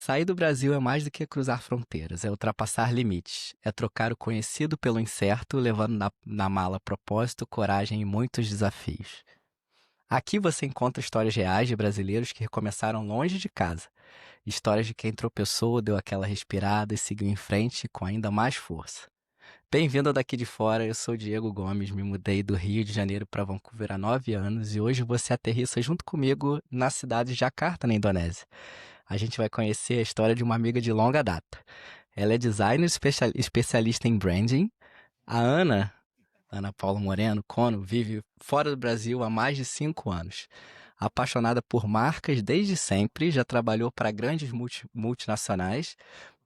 Sair do Brasil é mais do que cruzar fronteiras, é ultrapassar limites, é trocar o conhecido pelo incerto, levando na mala propósito, coragem e muitos desafios. Aqui você encontra histórias reais de brasileiros que recomeçaram longe de casa, histórias de quem tropeçou, deu aquela respirada e seguiu em frente com ainda mais força. Bem-vindo ao Daqui de Fora, eu sou Diego Gomes, me mudei do Rio de Janeiro para Vancouver há 9 anos e hoje você aterrissa junto comigo na cidade de Jakarta, na Indonésia. A gente vai conhecer a história de uma amiga de longa data. Ela é designer especialista em branding. A Ana Paula Moreno Cono, vive fora do Brasil há mais de 5 anos. Apaixonada por marcas desde sempre, já trabalhou para grandes multinacionais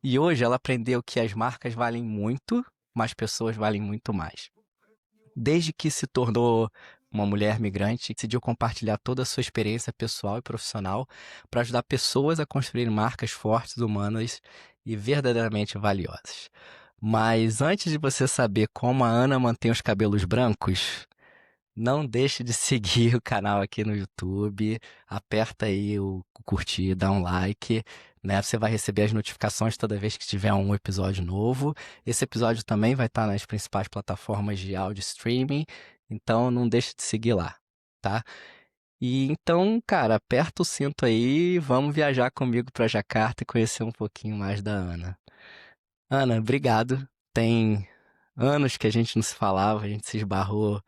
e hoje ela aprendeu que as marcas valem muito, mas pessoas valem muito mais. Desde que se tornou uma mulher migrante, decidiu compartilhar toda a sua experiência pessoal e profissional para ajudar pessoas a construir marcas fortes, humanas e verdadeiramente valiosas. Mas antes de você saber como a Ana mantém os cabelos brancos, não deixe de seguir o canal aqui no YouTube, aperta aí o curtir, dá um like, né? Você vai receber as notificações toda vez que tiver um episódio novo. Esse episódio também vai estar nas principais plataformas de áudio streaming, então não deixe de seguir lá, tá? E então, cara, aperta o cinto aí, e vamos viajar comigo para Jacarta e conhecer um pouquinho mais da Ana. Ana, obrigado. Tem anos que a gente não se falava, a gente se esbarrou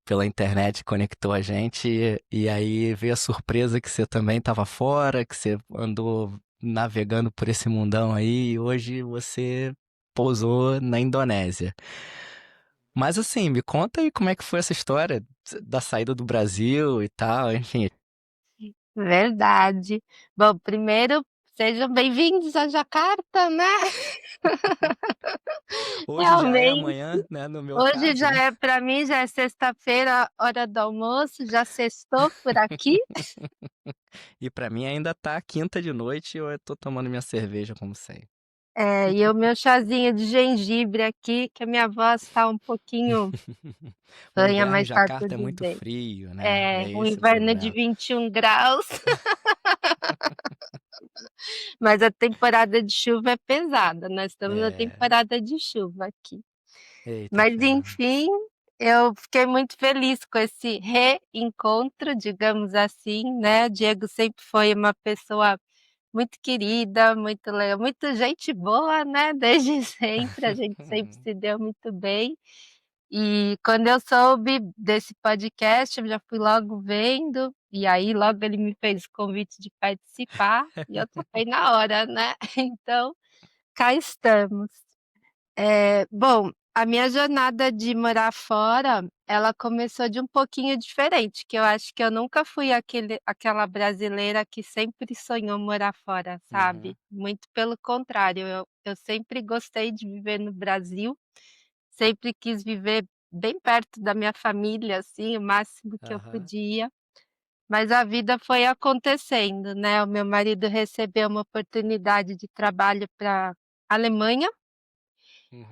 pela internet, conectou a gente, e aí veio a surpresa que você também estava fora, que você andou navegando por esse mundão aí, e hoje você pousou na Indonésia. Mas assim, me conta aí como é que foi essa história da saída do Brasil e tal, enfim. Verdade. Bom, primeiro, sejam bem-vindos a Jacarta, né? Hoje já é Realmente, amanhã, né, no meu hoje caso, já né? é, para mim, já é sexta-feira, hora do almoço, já sextou por aqui. E pra mim ainda tá quinta de noite e eu tô tomando minha cerveja como sempre. E o meu chazinho de gengibre aqui, que a minha voz está um pouquinho O fanha, inverno em mas tá Jacarta é tudo muito bem. frio, né? É, É um esse o inverno de problema. 21 graus, mas a temporada de chuva é pesada. Nós estamos na É. temporada de chuva aqui. Eita Mas ferro. enfim, eu fiquei muito feliz com esse reencontro, digamos assim, né? Diego sempre foi uma pessoa muito querida, muito legal, muito gente boa, né? Desde sempre, a gente sempre se deu muito bem. E quando eu soube desse podcast, eu já fui logo vendo, e aí logo ele me fez o convite de participar, e eu topei na hora, né? Então, cá estamos. Bom, a minha jornada de morar fora, ela começou de um pouquinho diferente, que eu acho que eu nunca fui aquela brasileira que sempre sonhou morar fora, sabe? Uhum. Muito pelo contrário, eu sempre gostei de viver no Brasil, sempre quis viver bem perto da minha família, assim, o máximo que eu Aham. podia. Mas a vida foi acontecendo, né? O meu marido recebeu uma oportunidade de trabalho para Alemanha,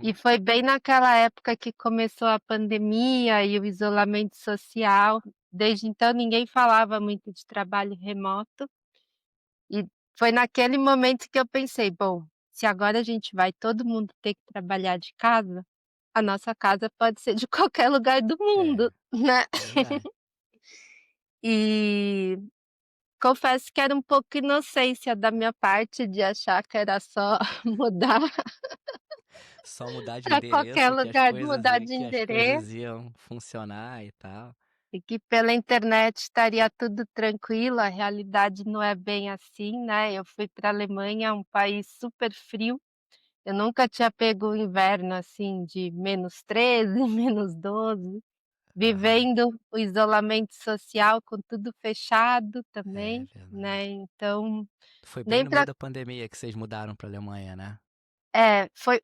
e Uhum. foi bem naquela época que começou a pandemia e o isolamento social. Desde então, ninguém falava muito de trabalho remoto. E foi naquele momento que eu pensei: bom, se agora a gente vai todo mundo ter que trabalhar de casa, a nossa casa pode ser de qualquer lugar do É, mundo, né? verdade. E confesso que era um pouco inocência da minha parte de achar que era só mudar Só mudar de para qualquer endereço lugar, mudar que de as coisas endereço. iam funcionar e tal. E que pela internet estaria tudo tranquilo, a realidade não é bem assim, né. Eu fui pra Alemanha, um país super frio, eu nunca tinha pego o inverno, assim, de -13, -12, Aham. vivendo o isolamento social com tudo fechado É também, verdade. né, então Foi bem nem no meio pra da pandemia que vocês mudaram pra Alemanha, né?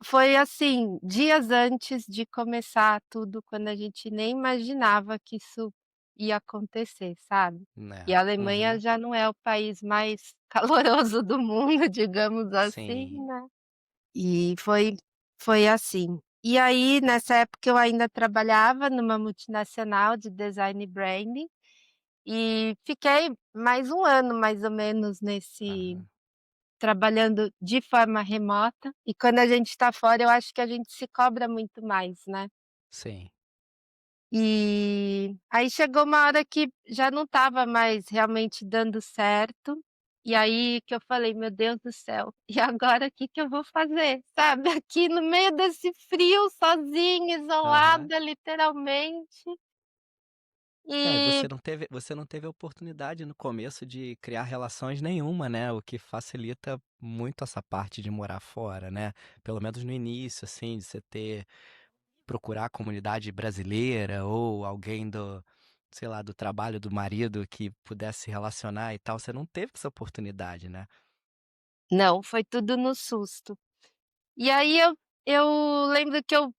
foi assim, dias antes de começar tudo, quando a gente nem imaginava que isso ia acontecer, sabe. E Né. a Alemanha Uhum. já não é o país mais caloroso do mundo, digamos assim, Sim. né. E foi assim. E aí, nessa época, eu ainda trabalhava numa multinacional de design e branding, e fiquei mais um ano, mais ou menos, nesse Aham. trabalhando de forma remota, e quando a gente está fora eu acho que a gente se cobra muito mais, né. Sim. E aí chegou uma hora que já não estava mais realmente dando certo, e aí que eu falei: "Meu Deus do céu, e agora o que que eu vou fazer?", sabe, aqui no meio desse frio, sozinha, Aham. isolada, literalmente. É, E você não teve a oportunidade no começo de criar relações nenhuma, né, o que facilita muito essa parte de morar fora, né, pelo menos no início, assim, de você procurar a comunidade brasileira ou alguém do, sei lá, do trabalho do marido que pudesse se relacionar e tal, você não teve essa oportunidade, né? não, foi tudo no susto. E aí eu lembro que eu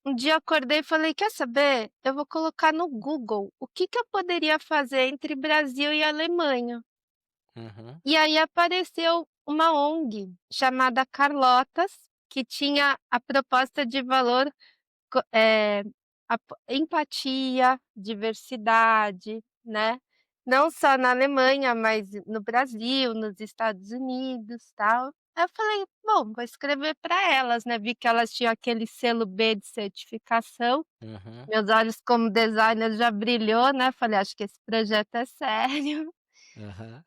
um dia acordei e falei: "Quer saber? Eu vou colocar no Google o que que eu poderia fazer entre Brasil e Alemanha". Uhum, E aí apareceu uma ONG chamada Carlotas, que tinha a proposta de valor empatia, diversidade, né, não só na Alemanha, mas no Brasil, nos Estados Unidos, tal. Aí eu falei: "Bom, vou escrever para elas", né, vi que elas tinham aquele selo B de certificação, uhum, meus olhos como designer já brilhou, né, falei: "Acho que esse projeto é sério". aham,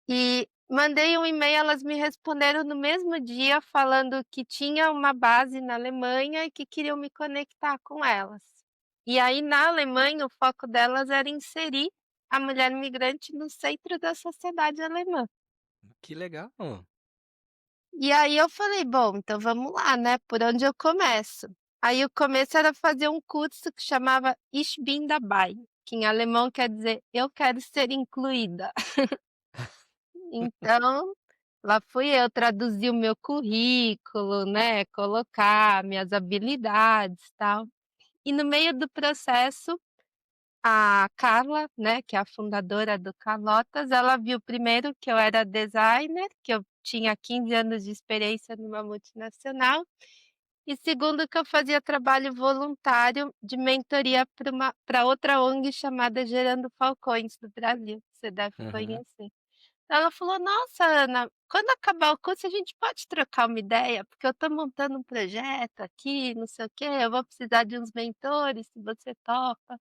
E mandei um e-mail, elas me responderam no mesmo dia falando que tinha uma base na Alemanha e que queriam me conectar com elas. E aí na Alemanha o foco delas era inserir a mulher migrante no centro da sociedade alemã. que legal. E aí eu falei: "Bom, então vamos lá, né, por onde eu começo?". Aí o começo era fazer um curso que chamava Ich bin dabei, que em alemão quer dizer "eu quero ser incluída". Então, lá fui eu traduzir o meu currículo, né, colocar minhas habilidades, tal. E no meio do processo, a Carla, né, que é a fundadora do Carlotas, ela viu primeiro que eu era designer, que eu tinha 15 anos de experiência numa multinacional, e segundo que eu fazia trabalho voluntário de mentoria para outra ONG chamada Gerando Falcões do Brasil, você deve Uhum. conhecer. Ela falou: "Nossa, Ana, quando acabar o curso a gente pode trocar uma ideia? Porque eu estou montando um projeto aqui, não sei o quê, eu vou precisar de uns mentores, se você topa".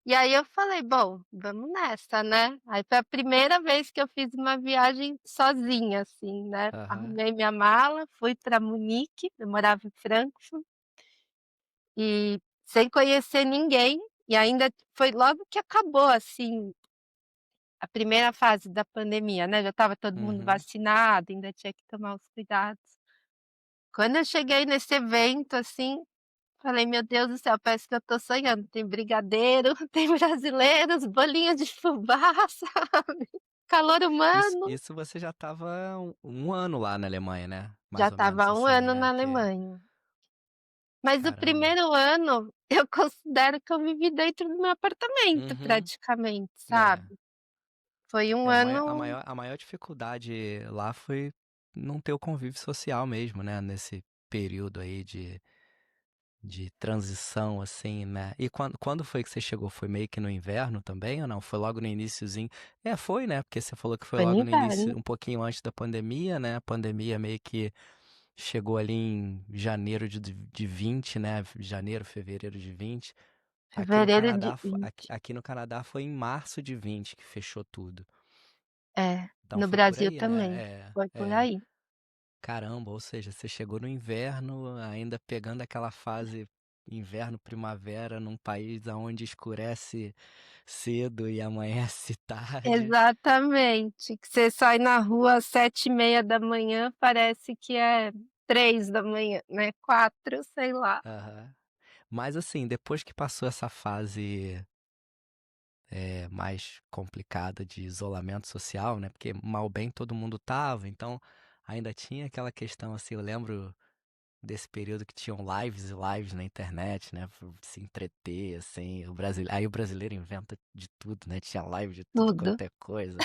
E aí eu falei: "Bom, vamos nessa, né". Aí foi a primeira vez que eu fiz uma viagem sozinha, assim, né. Aham. Arrumei minha mala, fui para Munique, eu morava em Frankfurt, e sem conhecer ninguém, e ainda foi logo que acabou, assim, a primeira fase da pandemia, né, já estava todo mundo Uhum. vacinado, ainda tinha que tomar os cuidados. Quando eu cheguei nesse evento, assim, falei: "Meu Deus do céu, parece que eu tô sonhando, tem brigadeiro, tem brasileiros, bolinho de fubá, sabe, calor humano". Isso você já estava um ano lá na Alemanha, né? Já Mais ou estava menos há 1 assim, ano né? na Que Alemanha. Mas o caramba. primeiro ano, eu considero que eu vivi dentro do meu apartamento Uhum. praticamente, É. sabe. Foi um É, ano a maior dificuldade lá foi não ter o convívio social mesmo, né? Nesse período aí de transição, assim, né? E quando foi que você chegou? Foi meio que no inverno também ou não? Foi logo no iniciozinho? É, foi, né? Porque você falou que foi foi no logo no inverno. início, um pouquinho antes da pandemia, né? A pandemia meio que chegou ali em janeiro de 20, né? Janeiro, fevereiro de 20. Aqui no Fevereiro de Canadá, 20. aqui no Canadá foi em março de 20 que fechou tudo. É, Então no foi por Brasil aí, também, né? foi É, por é. aí. Caramba, ou seja, você chegou no inverno, ainda pegando aquela fase inverno, primavera, num país onde escurece cedo e amanhece tarde. Exatamente, que você sai na rua às 7h30 parece que é 3 da manhã, né, 4, sei lá. Aham. Mas assim, depois que passou essa fase mais complicada de isolamento social, né? Porque mal bem todo mundo tava, então ainda tinha aquela questão assim, eu lembro desse período que tinham lives e lives na internet, né, pra se entreter, assim, aí o brasileiro inventa de tudo, né, tinha live de tudo Tudo. quanto é coisa,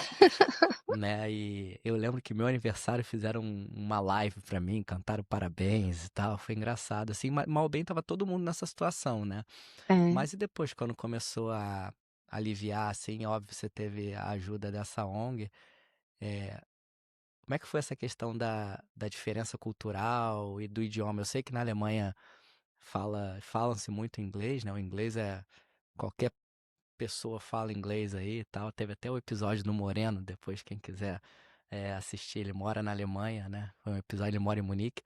né, e eu lembro que meu aniversário fizeram uma live pra mim, cantaram parabéns e tal, foi engraçado, assim, mal bem tava todo mundo nessa situação, né, É. mas e depois quando começou a aliviar, assim, óbvio, você teve a ajuda dessa ONG, como é que foi essa questão da diferença cultural e do idioma? Eu sei que na Alemanha falam-se muito inglês, né? O inglês é qualquer pessoa fala inglês aí e tal. Teve até o episódio do Moreno, depois quem quiser assistir, ele mora na Alemanha, né? Foi um episódio, ele mora em Munique.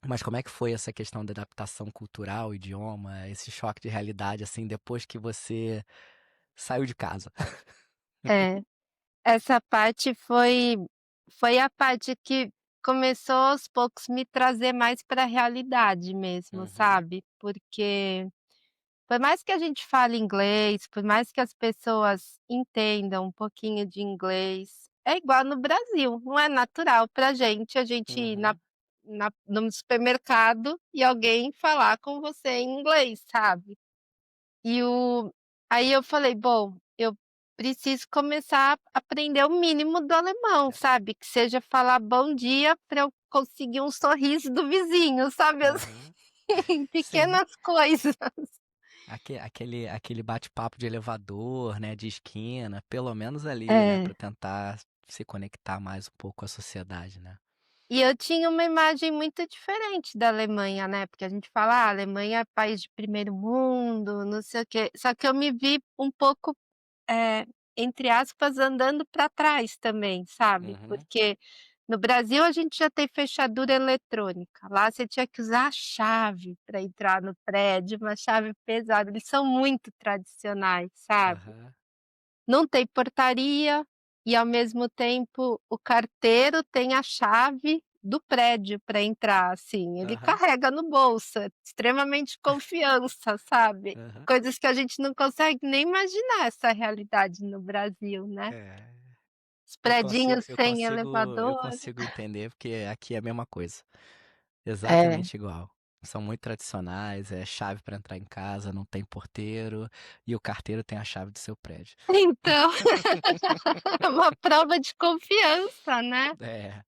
Mas como é que foi essa questão da adaptação cultural, idioma, esse choque de realidade, assim, depois que você saiu de casa? É, essa parte foi a parte que começou aos poucos me trazer mais para a realidade mesmo, Uhum, sabe, porque por mais que a gente fale inglês, por mais que as pessoas entendam um pouquinho de inglês, é igual no Brasil, não é natural pra a gente ir uhum, no supermercado e alguém falar com você em inglês, sabe. E o Aí eu falei: "Bom, eu preciso começar a aprender o mínimo do alemão", é, sabe, que seja falar bom dia para eu conseguir um sorriso do vizinho, sabe, aham. assim, Sim. pequenas coisas. Aquele bate-papo de elevador, né, de esquina, pelo menos ali, né, É. para tentar se conectar mais um pouco com a sociedade, né. E eu tinha uma imagem muito diferente da Alemanha, né, porque a gente fala: "Ah, a Alemanha é país de primeiro mundo, não sei o quê", só que eu me vi um pouco, eh, entre aspas, andando para trás também, sabe, Uhum, porque no Brasil a gente já tem fechadura eletrônica, lá você tinha que usar a chave para entrar no prédio, uma chave pesada, eles são muito tradicionais, sabe. aham, Não tem portaria e, ao mesmo tempo, o carteiro tem a chave do prédio para entrar, assim, ele aham, carrega no bolso, é extremamente confiança, sabe. aham. Coisas que a gente não consegue nem imaginar essa realidade no Brasil, né. É, Os predinhos sem eu elevador. consigo entender, porque aqui é a mesma coisa, É. exatamente igual. São muito tradicionais, é chave para entrar em casa, não tem porteiro, e o carteiro tem a chave do seu prédio. Então, é uma prova de confiança, né. É,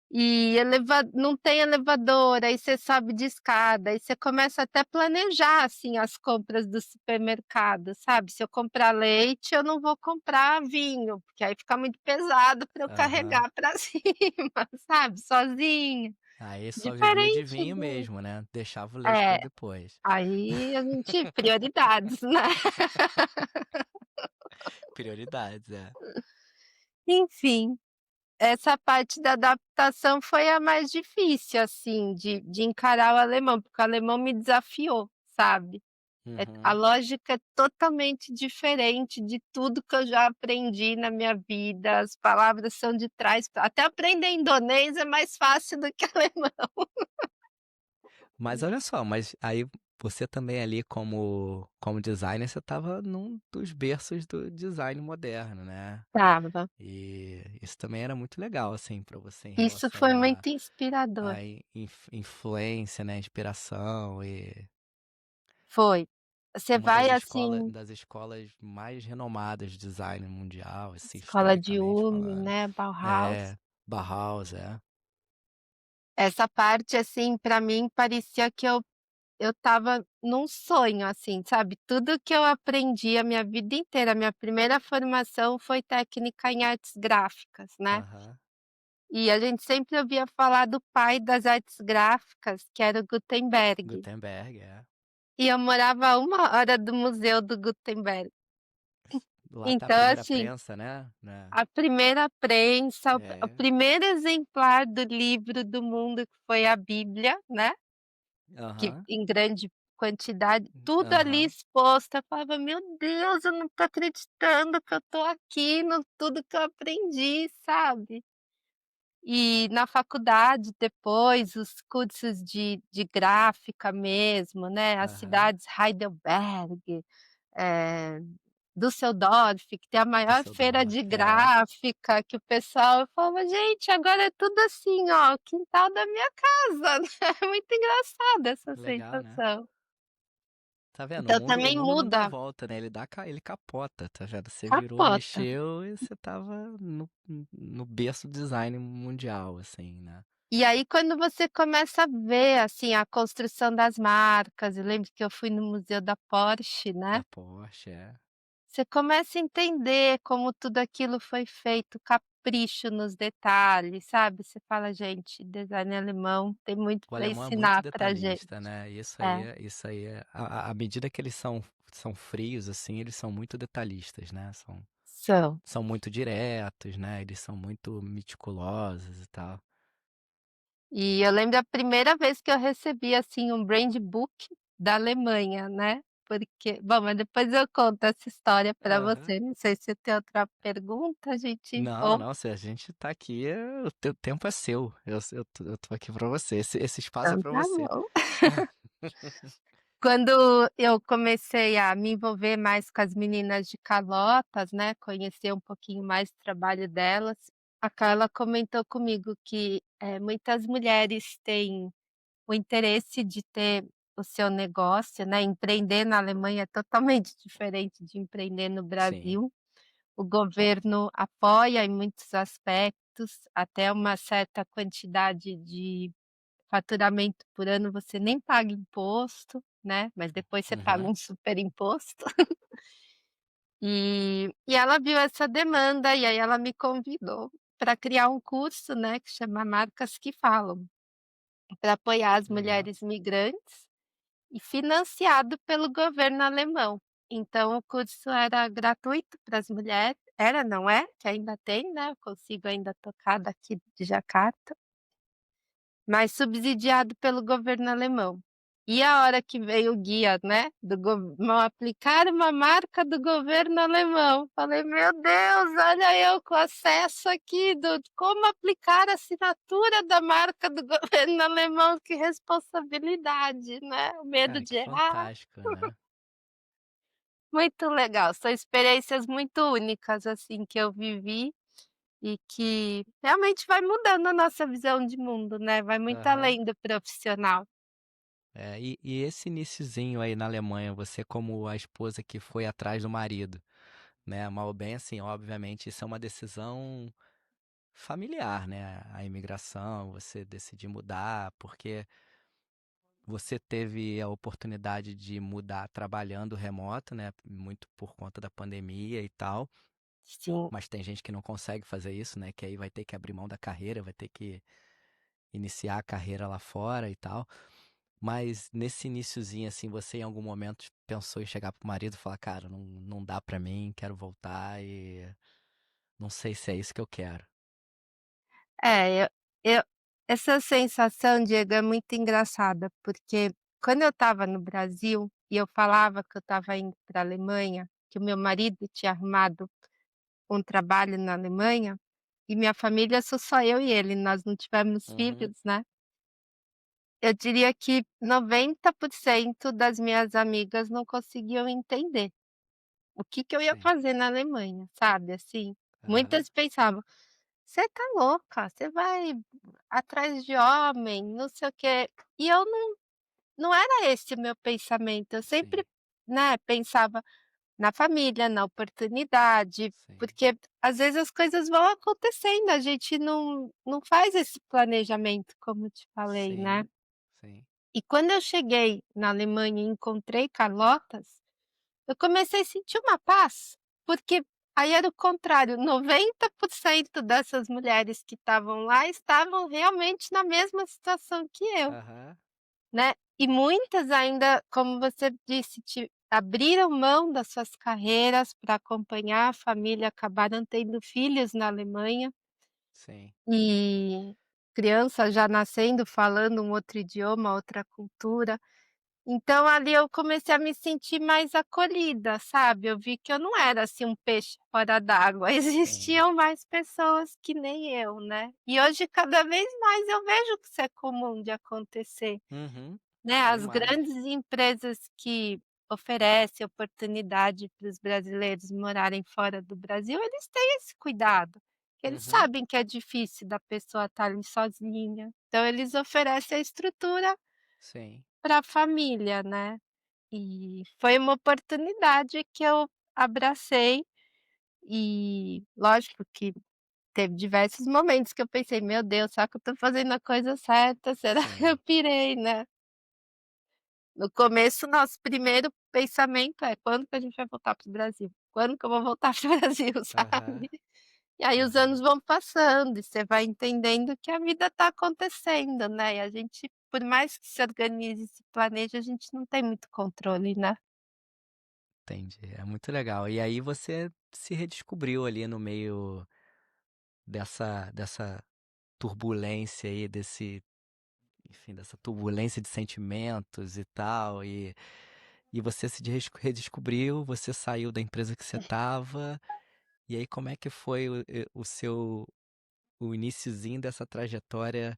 E não tem elevador, aí você sobe de escada, aí você começa até a planejar, assim, as compras do supermercado, sabe. Se eu comprar leite, eu não vou comprar vinho, porque aí fica muito pesado para eu aham. carregar para cima, sabe, sozinha. Aí só vivia de Diferente vinho do mesmo, né, deixava o leite para É, depois. aí a gente prioridades, né. Prioridades, é. Enfim. Essa parte da adaptação foi a mais difícil, assim, de encarar o alemão, porque o alemão me desafiou, sabe. A Uhum. lógica é totalmente diferente de tudo que eu já aprendi na minha vida, as palavras são de trás pra até aprender indonês é mais fácil do que alemão. Mas olha só, mas aí você também ali como designer, você estava num dos berços do design moderno, né. Estava. E isso também era muito legal, assim, para você em Isso relação foi a muito inspirador. a influência, né, inspiração e Foi. Você uma vai, assim, das escolas mais renomadas de design mundial, assim, escola de historicamente Ulm, falando. né, Bauhaus. É, Bauhaus, é. Essa parte, assim, pra mim parecia que eu estava num sonho, assim, sabe, tudo que eu aprendi a minha vida inteira, a minha primeira formação foi técnica em artes gráficas, né, Aham. e a gente sempre ouvia falar do pai das artes gráficas, que era o Gutenberg, Gutenberg, é. e eu morava a 1 hora do museu do Gutenberg. Lá tá a Então, primeira assim, prensa, né. a primeira prensa, o É. primeiro exemplar do livro do mundo que foi a Bíblia, né, que Aham, em grande quantidade, tudo ali aham, exposto, eu falava: "Meu Deus, eu não tô acreditando que eu tô aqui no tudo que eu aprendi", sabe. E na faculdade depois, os cursos de gráfica mesmo, né, as aham. cidades Heidelberg, eh, Düsseldorf, que tem a maior feira Düsseldorf, de é. gráfica, que o pessoal eu falava: "Gente, agora é tudo assim, ó, o quintal da minha casa", né, é muito engraçada essa Legal, né. sensação. Tá vendo, Então o também mundo não dá muda, volta, né, ele capota, tá vendo. Você virou, capota. mexeu e você estava no berço do design mundial, assim, né. E aí quando você começa a ver, assim, a construção das marcas, eu lembro que eu fui no museu da Porsche, Da né, Porsche, é. você começa a entender como tudo aquilo foi feito, capricho nos detalhes, sabe. Você fala: "Gente, design alemão tem muito O para alemão é muito ensinar pra gente". detalhista, né, É, isso aí é à medida que eles são frios, assim, eles são muito detalhistas, né, são. são muito diretos, né, eles são muito meticulosos e tal. E eu lembro a primeira vez que eu recebi, assim, um brand book da Alemanha, né, porque bom, mas depois eu conto essa história para Aham. você, não sei se tem outra pergunta, a gente Não, ou não, se a gente tá aqui, o teu tempo é seu, eu tô aqui pra você, esse espaço é então pra tá você. bom. Quando eu comecei a me envolver mais com as meninas de Calotas, né, conhecer um pouquinho mais o trabalho delas, a Carla comentou comigo que, muitas mulheres têm o interesse de ter o seu negócio, né, empreender na Alemanha é totalmente diferente de empreender no Sim. Brasil. O governo apoia em muitos aspectos, até uma certa quantidade de faturamento por ano você nem paga imposto, né, mas depois você paga Uhum. um super imposto. E ela viu essa demanda e aí ela me convidou para criar um curso, né, que chama Marcas que Falam, para apoiar as Legal. mulheres migrantes e financiado pelo governo alemão. Então o curso era gratuito para as mulheres era, não é, que ainda tem, né, eu consigo ainda tocar daqui de Jacarta. Mas subsidiado pelo governo alemão. E a hora que veio o guia, né, do não aplicar uma marca do governo alemão, falei: "Meu Deus, olha eu com acesso aqui do como aplicar a assinatura da marca do governo alemão, que responsabilidade, né, o medo Cara, de que errar". fantástico, né. Muito legal, são experiências muito únicas, assim, que eu vivi e que realmente vai mudando a nossa visão de mundo, né, vai muito Aham. além do profissional. É, e esse iniciozinho aí na Alemanha, você como a esposa que foi atrás do marido, né, mal ou bem, assim, obviamente isso é uma decisão familiar, né, a imigração, você decidir mudar, porque você teve a oportunidade de mudar trabalhando remoto, né, muito por conta da pandemia e tal, Sim. mas tem gente que não consegue fazer isso, né, que aí vai ter que abrir mão da carreira, vai ter que iniciar a carreira lá fora e tal. Mas nesse iniciozinho, assim, você em algum momento pensou em chegar pro marido e falar: "Cara, não dá pra mim, quero voltar e não sei se é isso que eu quero". É, eu essa sensação, Diego, é muito engraçada, porque quando eu estava no Brasil e eu falava que eu estava indo pra Alemanha, que o meu marido tinha arrumado um trabalho na Alemanha, e minha família sou só eu e ele, nós não tivemos Uhum. filhos, né. Eu diria que 90% das minhas amigas não conseguiam entender o que que eu ia Sim. fazer na Alemanha, sabe, assim. Aham. Muitas pensavam: "Você tá louca, você vai atrás de homem, não sei o quê". E eu não era esse o meu pensamento, eu sempre, Sim, né, pensava na família, na oportunidade, sim. porque às vezes as coisas vão acontecendo, a gente não faz esse planejamento, como eu te falei, né. Sim, sim. E quando eu cheguei na Alemanha e encontrei Carlotas, eu comecei a sentir uma paz, porque aí era o contrário, 90% dessas mulheres que estavam lá estavam realmente na mesma situação que eu, Aham. né. E muitas ainda, como você disse, abriram mão das suas carreiras para acompanhar a família, acabaram tendo filhos na Alemanha, Sim. e criança já nascendo falando um outro idioma, outra cultura. Então ali eu comecei a me sentir mais acolhida, sabe, eu vi que eu não era, assim, um peixe fora d'água, Sim. existiam mais pessoas que nem eu, né. E hoje cada vez mais eu vejo que isso é comum de acontecer, Uhum. né, as Demais. grandes empresas que oferecem oportunidade para os brasileiros morarem fora do Brasil, eles têm esse cuidado, que eles Uhum. sabem que é difícil da pessoa estar ali sozinha, então eles oferecem a estrutura Sim. para a família, né. E foi uma oportunidade que eu abracei e lógico que teve diversos momentos que eu pensei: "Meu Deus, será que eu estou fazendo a coisa certa? Será que eu Sim. pirei, né?". No começo, nosso primeiro pensamento é: "Quando que a gente vai voltar para o Brasil? Quando que eu vou voltar para o Brasil?", Aham. sabe. E aí os Aham. anos vão passando e você vai entendendo que a vida está acontecendo, né, e a gente, por mais que se organize e se planeje, a gente não tem muito controle, né. Entendi, é muito legal. E aí você se redescobriu ali no meio dessa turbulência aí, enfim, dessa turbulência de sentimentos e tal, e você se redescobriu, você saiu da empresa que você estava, e aí como é que foi o iniciozinho dessa trajetória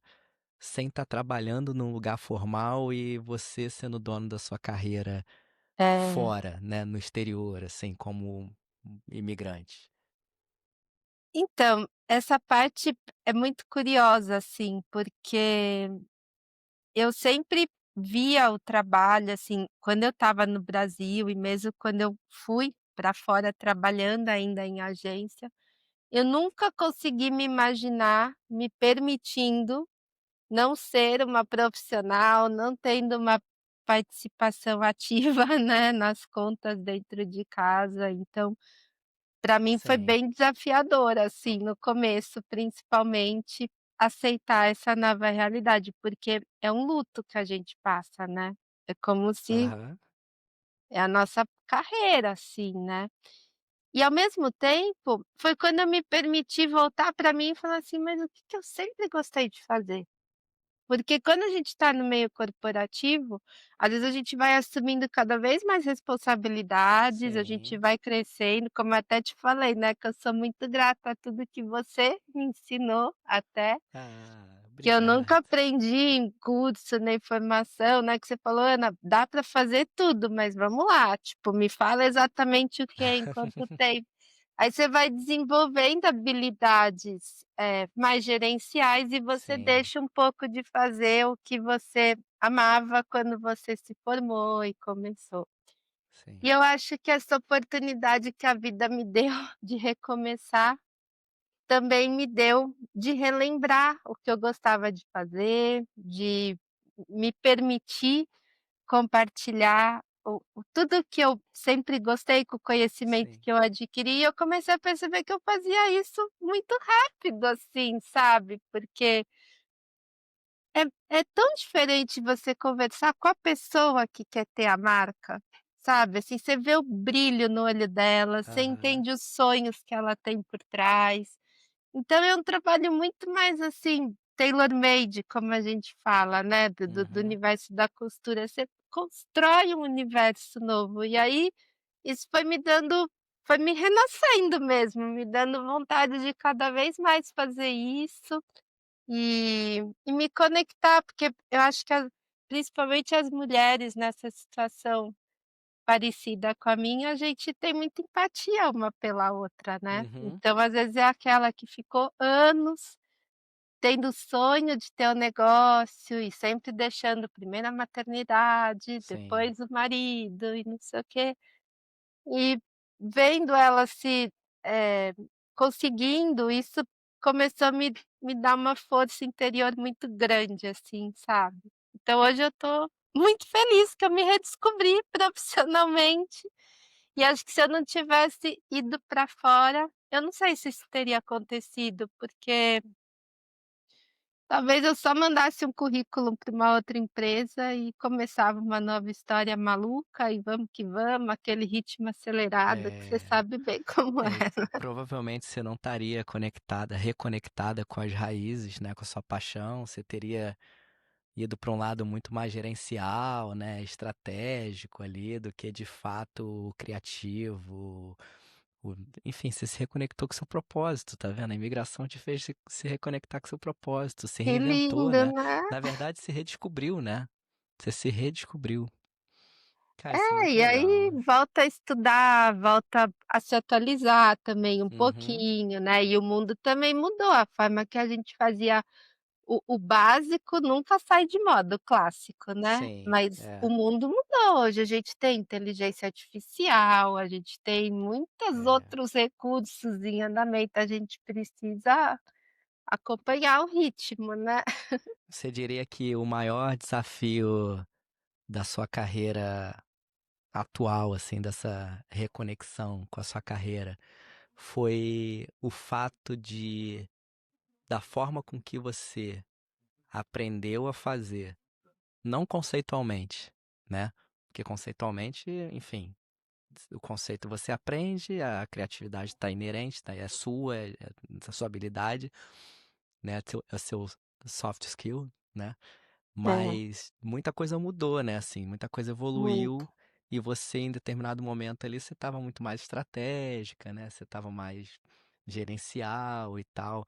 sem estar trabalhando num lugar formal e você sendo dono da sua carreira É. fora, né, no exterior, assim, como imigrante? Então, essa parte é muito curiosa, assim, porque eu sempre via o trabalho, assim, quando eu estava no Brasil e mesmo quando eu fui para fora trabalhando ainda em agência, eu nunca consegui me imaginar me permitindo não ser uma profissional, não tendo uma participação ativa, né, nas contas dentro de casa, então para mim foi Sim. bem desafiador, assim, no começo, principalmente, aceitar essa nova realidade, porque é um luto que a gente passa, né. É como se Aham. é a nossa carreira, assim, né. E ao mesmo tempo, foi quando eu me permiti voltar para mim e falar assim: "Mas o que que eu sempre gostei de fazer?". Porque quando a gente está no meio corporativo, às vezes a gente vai assumindo cada vez mais responsabilidades, a gente Sim. vai crescendo, como eu até te falei, né, que eu sou muito grata a tudo que você me ensinou até, Ah, que eu nunca obrigado. aprendi em curso, nem formação, né, que você falou: "Ana, dá para fazer tudo, mas vamos lá, tipo, me fala exatamente o que, em quanto tempo". Aí você vai desenvolvendo habilidades, mais gerenciais e você Sim, deixa um pouco de fazer o que você amava quando você se formou e começou. sim. E eu acho que essa oportunidade que a vida me deu de recomeçar, também me deu de relembrar o que eu gostava de fazer, de me permitir compartilhar o tudo que eu sempre gostei, com o conhecimento Sim. que eu adquiri, e eu comecei a perceber que eu fazia isso muito rápido, assim, sabe, porque é tão diferente você conversar com a pessoa que quer ter a marca, sabe, assim, você vê o brilho no olho dela, você Aham. entende os sonhos que ela tem por trás. Então é um trabalho muito mais, assim, tailor-made, como a gente fala, né, do Uhum. universo da costura, você constrói um universo novo, e aí isso foi me renascendo mesmo, me dando vontade de cada vez mais fazer isso, e me conectar, porque eu acho que principalmente as mulheres nessa situação parecida com a minha, a gente tem muita empatia uma pela outra, né. Uhum. Então, às vezes, é aquela que ficou anos tendo o sonho de ter o negócio e sempre deixando primeiro a maternidade, Sim, depois o marido e não sei o quê. E vendo ela eh, conseguindo, isso começou a me dar uma força interior muito grande, assim, sabe. Então hoje eu tô muito feliz que eu me redescobri profissionalmente, e acho que se eu não tivesse ido para fora, eu não sei se isso teria acontecido, porque talvez eu só mandasse um currículo para uma outra empresa e começava uma nova história maluca e vamos que vamos, aquele ritmo acelerado que você é, sabe bem como e é. provavelmente você não estaria reconectada com as raízes, né, com a sua paixão, você teria ido para um lado muito mais gerencial, né, estratégico ali, do que de fato o criativo, enfim, você se reconectou com o seu propósito, tá vendo? A imigração te fez se reconectar com o seu propósito, se Que reinventou, lindo, né? né? Na verdade, se redescobriu, né? Você se redescobriu. Cara, isso é É, muito e aí legal. volta a estudar, volta a se atualizar também um Uhum. pouquinho, né, e o mundo também mudou, a forma que a gente fazia o básico nunca sai de moda, o clássico, né, Sim, mas o mundo mudou, hoje a gente tem inteligência artificial, a gente tem muitos é. outros recursos em andamento, a gente precisa acompanhar o ritmo, né. Você diria que o maior desafio da sua carreira atual, assim, dessa reconexão com a sua carreira, foi o fato da forma com que você aprendeu a fazer, não conceitualmente, né? Porque conceitualmente, enfim, o conceito você aprende, a criatividade está inerente, tá? É sua, é a sua habilidade, né? É o seu soft skill, né? É, Mas muita coisa mudou, né? Assim, muita coisa muito. evoluiu e você, em determinado momento ali, você estava muito mais estratégica, né? Você estava mais gerencial e tal.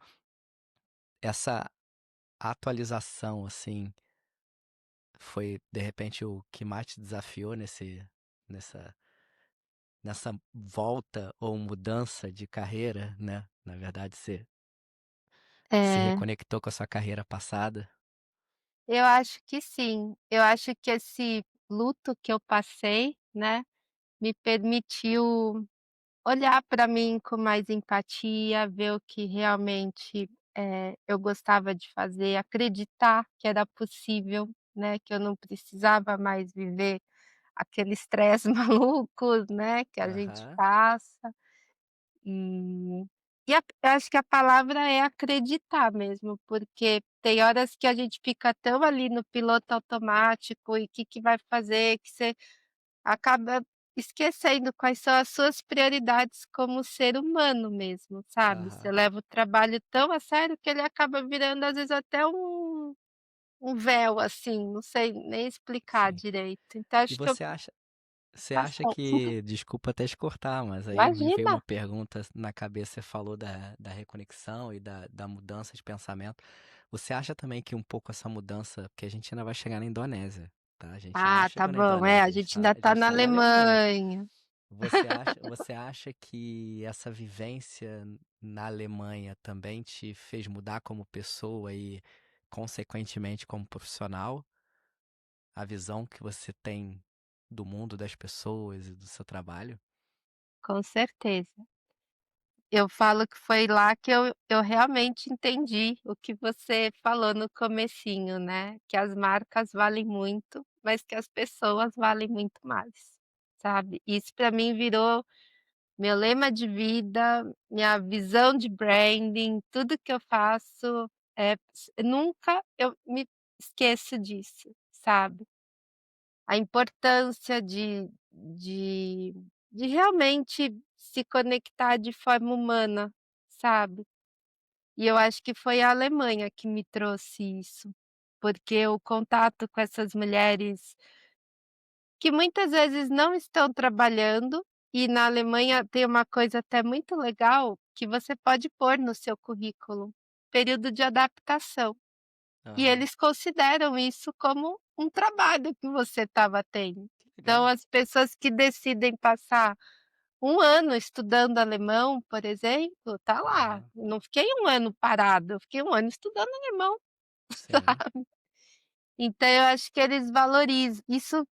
Essa atualização, assim, foi de repente o que mais te desafiou nessa, nessa volta ou mudança de carreira, né? Na verdade, você se É, reconectou com a sua carreira passada. eu acho que sim. Eu acho que esse luto que eu passei, né, me permitiu olhar para mim com mais empatia, ver o que realmente, eu gostava de fazer, acreditar que era possível, né, que eu não precisava mais viver aquele estresse maluco, né, que a gente Aham, passa. E eu acho que a palavra é acreditar mesmo, porque tem horas que a gente fica tão ali no piloto automático e o que que vai fazer, que você acaba esquecendo quais são as suas prioridades como ser humano mesmo, sabe. Você aham, leva o trabalho tão a sério que ele acaba virando, às vezes, até um véu, assim, não sei nem explicar sim. direito. Então E acho que eu você acha bastante. que, desculpa até te cortar, mas aí me veio Imagina. uma pergunta na cabeça, você falou da reconexão e da mudança de pensamento. Você acha também que um pouco essa mudança, porque a gente ainda vai chegar na Indonésia, tá? A gente não Ah, tá chegou na bom. É, a Indonésia, gente ainda a tá gente na tá na Alemanha. Alemanha. Você acha que essa vivência na Alemanha também te fez mudar como pessoa e, consequentemente, como profissional? A visão que você tem do mundo, das pessoas e do seu trabalho? Com certeza. Eu falo que foi lá que eu realmente entendi o que você falou no comecinho, né, que as marcas valem muito, mas que as pessoas valem muito mais, sabe. Isso para mim virou meu lema de vida, minha visão de branding, tudo que eu faço, nunca eu me esqueço disso, sabe. A importância de realmente se conectar de forma humana, sabe. E eu acho que foi a Alemanha que me trouxe isso, porque o contato com essas mulheres que muitas vezes não estão trabalhando, e na Alemanha tem uma coisa até muito legal, que você pode pôr no seu currículo, período de adaptação, e Aham. eles consideram isso como um trabalho que você estava tendo. Que Então legal. as pessoas que decidem passar um ano estudando alemão, por exemplo, tá lá, Aham. não fiquei um ano parado, eu fiquei um ano estudando alemão. Sim. Então eu acho que eles valorizam isso,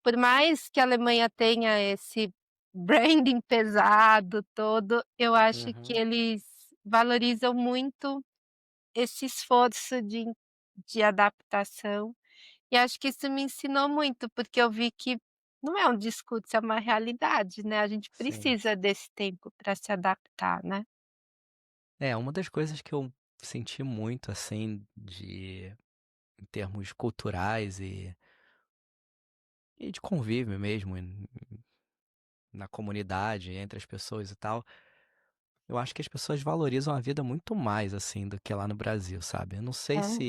por mais que a Alemanha tenha esse branding pesado todo, eu acho que Uhum. eles valorizam muito esse esforço de adaptação, e acho que isso me ensinou muito, porque eu vi que não é um discurso, é uma realidade, né, a gente Sim. precisa desse tempo para se adaptar, né. É, uma das coisas que eu senti muito, assim, em termos culturais e de convívio mesmo, na comunidade, entre as pessoas e tal, eu acho que as pessoas valorizam a vida muito mais, assim, do que lá no Brasil, sabe? Eu não sei É,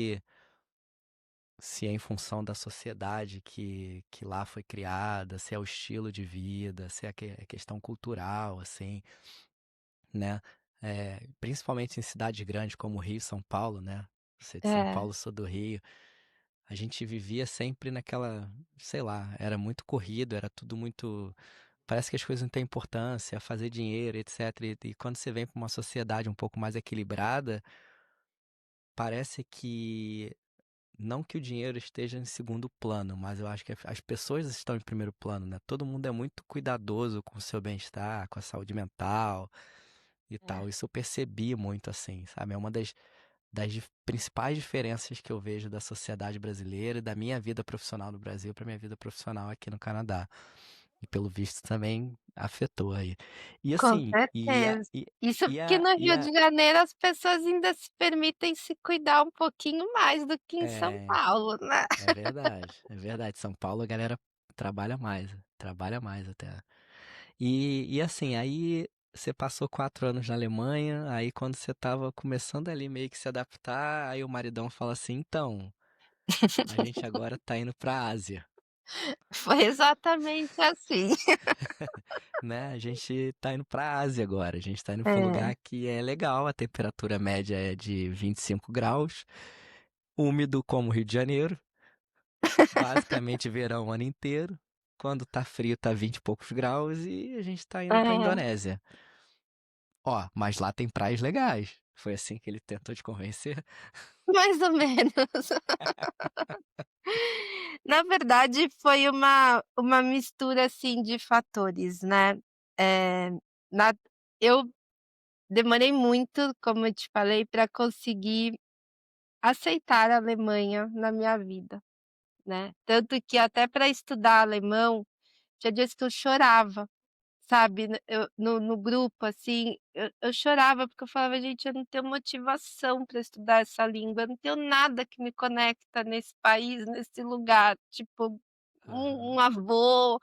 se é em função da sociedade que lá foi criada, se é o estilo de vida, se é a questão cultural, assim, né? Principalmente em cidades grandes como Rio e São Paulo, né? Você é de São é, Paulo, sou do Rio. A gente vivia sempre naquela, sei lá, era muito corrido, era tudo muito. Parece que as coisas não têm importância, fazer dinheiro, etc. E quando você vem para uma sociedade um pouco mais equilibrada, parece que não que o dinheiro esteja em segundo plano, mas eu acho que as pessoas estão em primeiro plano, né? Todo mundo é muito cuidadoso com o seu bem-estar, com a saúde mental e é, tal. Isso eu percebi muito assim, sabe? É uma das principais diferenças que eu vejo da sociedade brasileira e da minha vida profissional no Brasil para minha vida profissional aqui no Canadá. E pelo visto também afetou aí. E Com assim, certeza. Isso e porque a, no e Rio a, de Janeiro as pessoas ainda se permitem se cuidar um pouquinho mais do que em São é, Paulo, né. é verdade, é verdade. São Paulo a galera trabalha mais até. E assim, aí você passou 4 anos na Alemanha, aí quando você tava começando ali meio que se adaptar, aí o maridão fala assim, então, a gente agora tá indo pra Ásia, Foi exatamente assim. né? A gente tá indo pra Ásia agora, a gente tá indo pra um É. lugar que é legal, a temperatura média é de 25 graus, úmido como o Rio de Janeiro, basicamente verão o ano inteiro. Quando tá frio tá 20 e poucos graus e a gente tá indo pra É, Indonésia. Ó, mas lá tem praias legais. Foi assim que ele tentou te convencer? mais ou menos. Na verdade foi uma mistura, assim, de fatores, né. Eh, na eu demorei muito, como eu te falei, para conseguir aceitar a Alemanha na minha vida, né. Tanto que até para estudar alemão, tinha dias que eu chorava. Sabe, eu no grupo, assim, eu chorava, porque eu falava: "Gente, eu não tenho motivação para estudar essa língua, eu não tenho nada que me conecta nesse país, nesse lugar", tipo, um Aham. avô,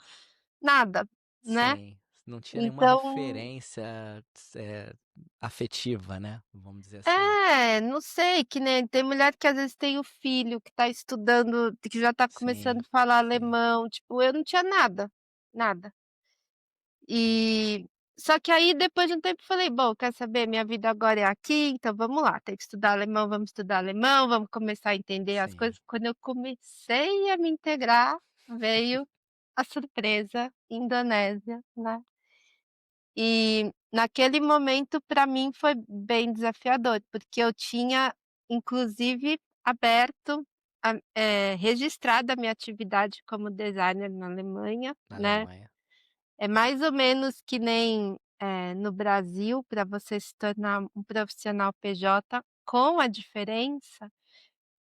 nada, né. Sim, não tinha nenhuma Então referência, eh, afetiva, né, vamos dizer assim. é, não sei, que nem tem mulher que às vezes tem o filho que está estudando, que já está começando Sim, a falar sim, alemão, tipo, eu não tinha nada, nada. E só que aí depois de um tempo eu falei: "Bom, quer saber, minha vida agora é aqui, então vamos lá, tem que estudar alemão, vamos começar a entender as sim. coisas". Quando eu comecei a me integrar, veio a surpresa, Indonésia, né. E naquele momento para mim foi bem desafiador, porque eu tinha inclusive aberto registrado a minha atividade como designer na Alemanha, Na né. Alemanha. É mais ou menos que nem, no Brasil, para você se tornar um profissional PJ, com a diferença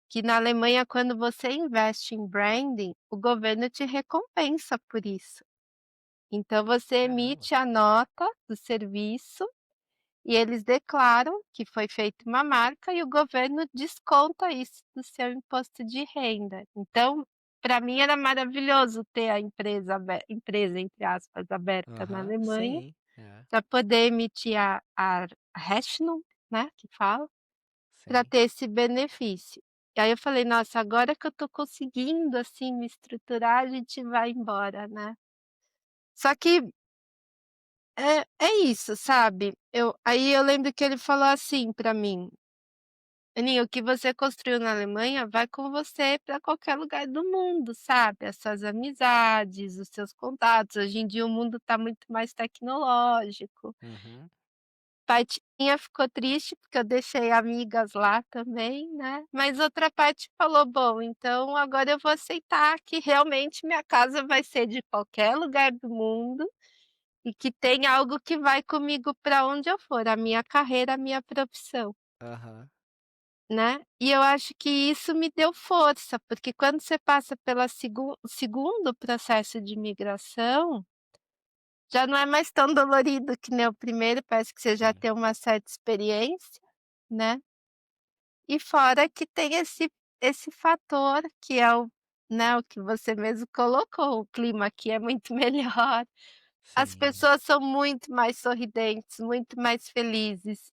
que na Alemanha, quando você investe em branding, o governo te recompensa por isso. Então você Caramba. emite a nota do serviço e eles declaram que foi feita uma marca e o governo desconta isso do seu imposto de renda. Então, para mim era maravilhoso ter a empresa, entre aspas, aberta na Aham, Alemanha, sim, é, para poder emitir a Rechnung, né, que fala, para sim, ter esse benefício. E aí eu falei: "Nossa, agora que eu estou conseguindo, assim, me estruturar, a gente vai embora, né". Só que é isso, sabe. Eu lembro que ele falou assim para mim: "Aninha, o que você construiu na Alemanha vai com você para qualquer lugar do mundo, sabe, as suas amizades, os seus contatos, hoje em dia o mundo está muito mais tecnológico". uhum, Parte minha ficou triste, porque eu deixei amigas lá também, né, mas outra parte falou: "Bom, então agora eu vou aceitar que realmente minha casa vai ser de qualquer lugar do mundo e que tem algo que vai comigo para onde eu for, a minha carreira, a minha profissão", aham, né. E eu acho que isso me deu força, porque quando você passa pela segundo processo de imigração, já não é mais tão dolorido que nem o primeiro, parece que você já sim, tem uma certa experiência, né. E fora que tem esse fator que é o, né, o que você mesmo colocou, o clima aqui é muito melhor, as sim, pessoas são muito mais sorridentes, muito mais felizes.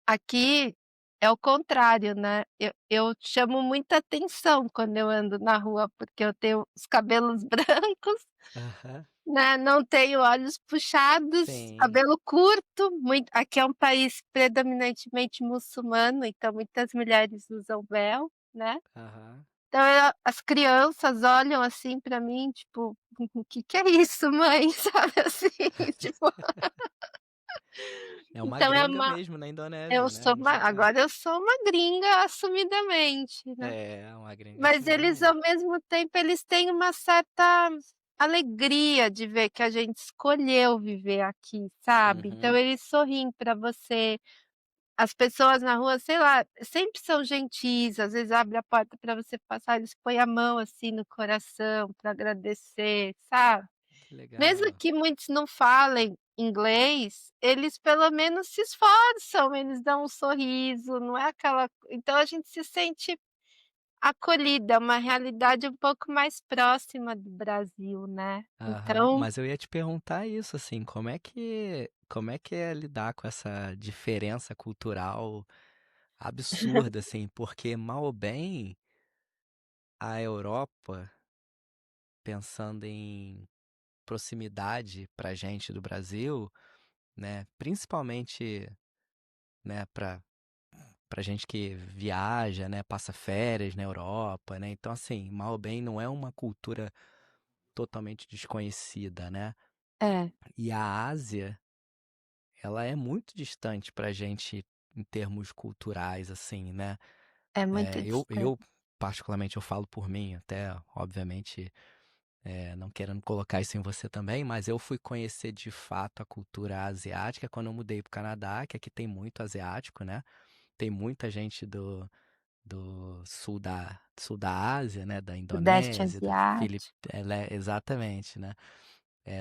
Aqui é o contrário, né, eu chamo muita atenção quando eu ando na rua, porque eu tenho os cabelos brancos, aham, né, não tenho olhos puxados, sim, cabelo curto, aqui é um país predominantemente muçulmano, então muitas mulheres usam véu, né. aham. Então as crianças olham assim pra mim, tipo: "O que é isso, mãe?", sabe assim, tipo, É uma então é gringa uma mesmo na eu Indonésia, né, sou onde uma você tá. agora eu sou uma gringa assumidamente, né. É, uma gringa Mas eles assumidamente. ao mesmo tempo eles têm uma certa alegria de ver que a gente escolheu viver aqui, sabe. Então Uhum, eles sorriem pra você, as pessoas na rua, sei lá, sempre são gentis, às vezes abre a porta para você passar, eles põem a mão, assim, no coração para agradecer, sabe. Que Mesmo legal. que muitos não falem inglês, eles pelo menos se esforçam, eles dão um sorriso, não é aquela então a gente se sente acolhida, é uma realidade um pouco mais próxima do Brasil, né. Aham. Então Mas eu ia te perguntar isso, assim, como é que é lidar com essa diferença cultural absurda, assim, porque mal ou bem a Europa, pensando em proximidade pra gente do Brasil, né, principalmente, né, pra gente que viaja, né, passa férias na Europa, né, então assim, mal ou bem não é uma cultura totalmente desconhecida, né. é, E a Ásia, ela é muito distante pra gente em termos culturais, assim, né. é muito Eu distante. particularmente eu falo por mim, até obviamente, não querendo colocar isso em você também, mas eu fui conhecer de fato a cultura asiática quando eu mudei para o Canadá, que aqui tem muito asiático, né. Tem muita gente do sul da Ásia, né, da Sudeste Indonésia, da asiático, exatamente, né.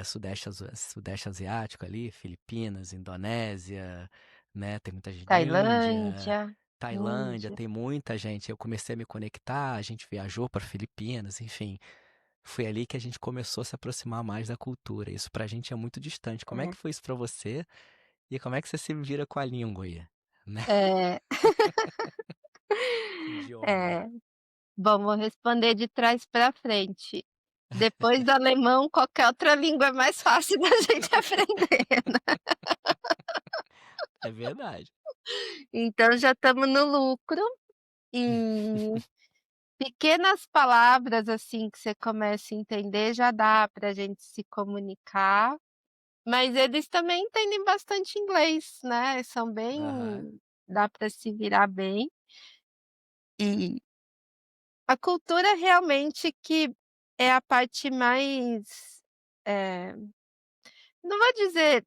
Sudeste asiático ali, Filipinas, Indonésia, né, tem muita gente da Índia, Tailândia, Tailândia, Índia. tem muita gente. Eu comecei a me conectar, a gente viajou para Filipinas, enfim. Foi ali que a gente começou a se aproximar mais da cultura. Isso pra gente é muito distante. Como é que foi isso pra você? E como é que você se vira com a língua aí, né? É, Com o idioma. é. Bom, vou responder de trás para frente. Depois do alemão, qualquer outra língua é mais fácil da gente aprender. É verdade. Então já estamos no lucro, e pequenas palavras, assim, que você começa a entender, já dá para a gente se comunicar, mas eles também entendem bastante inglês, né, são bem Aham, dá para se virar bem. E a cultura realmente que é a parte mais, eh, não vou dizer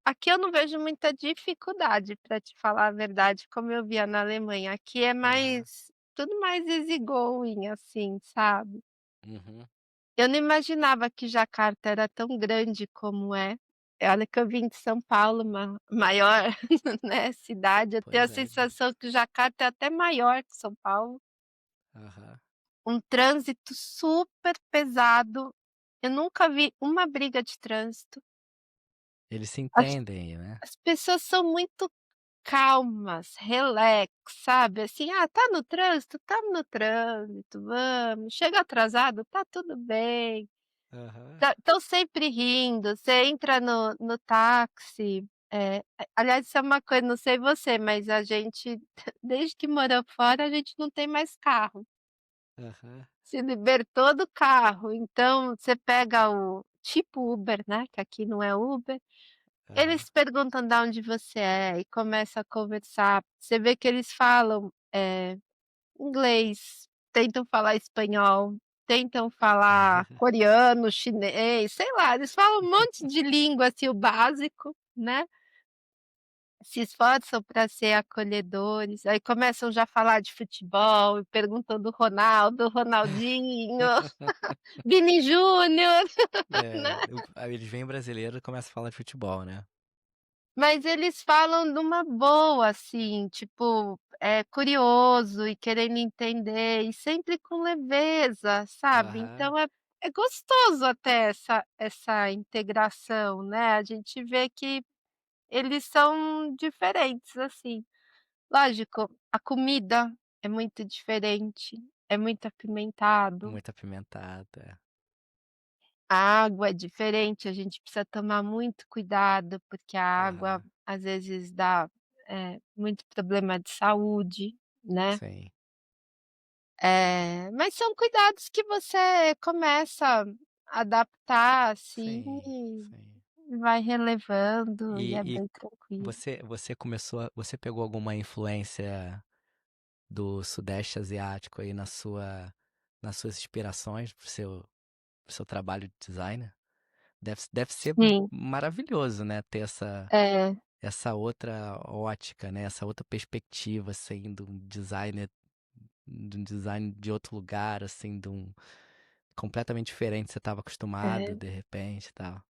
aqui eu não vejo muita dificuldade, para te falar a verdade, como eu via na Alemanha. Aqui é aham. mais tudo mais easygoing, assim, sabe. Uhum. Eu não imaginava que Jacarta era tão grande como é. Olha que eu vim de São Paulo, uma maior, né, cidade, eu tenho a Pois é. sensação que Jacarta é até maior que São Paulo. Aham. Um trânsito super pesado, eu nunca vi uma briga de trânsito. Eles se As entendem, né? as pessoas são muito calmas, relax, sabe, assim: "Ah, tá no trânsito? Estamos no trânsito, vamos. Chega atrasado? Tá tudo bem". Aham. Estão sempre rindo, você entra no táxi, aliás, isso é uma coisa, não sei você, mas a gente desde que morou fora, a gente não tem mais carro. Aham. Se libertou do carro, então você pega o tipo Uber, né, que aqui não é Uber, Aham. eles perguntam da onde você é e começa a conversar, você vê que eles falam, inglês, tentam falar espanhol, tentam falar coreano, chinês, sei lá, eles falam um monte de língua, assim, o básico, né, se esforçam para ser acolhedores, aí começam já a falar de futebol e perguntam do Ronaldo, Ronaldinho, Vini Júnior, né. Aí eles veem brasileiro e começam a falar de futebol, né? Mas eles falam numa boa, assim, tipo, é curioso e querendo entender e sempre com leveza, sabe. Aham. Então é gostoso até essa integração, né, a gente vê que eles são diferentes, assim. Lógico, a comida é muito diferente, é muito apimentado, Muito apimentado. a água é diferente, a gente precisa tomar muito cuidado, porque a água Aham. às vezes dá, muito problema de saúde, né. Sim. Mas são cuidados que você começa a adaptar, assim, Sim, sim. e vai relevando e é E bem tranquilo. você pegou alguma influência do Sudeste Asiático aí nas suas inspirações para o seu trabalho de designer? Deve ser Sim, maravilhoso, né, ter essa é. essa outra ótica, né? Essa outra perspectiva, assim, de um design de outro lugar, assim, de um completamente diferente que você estava acostumado, É. de repente, e tal.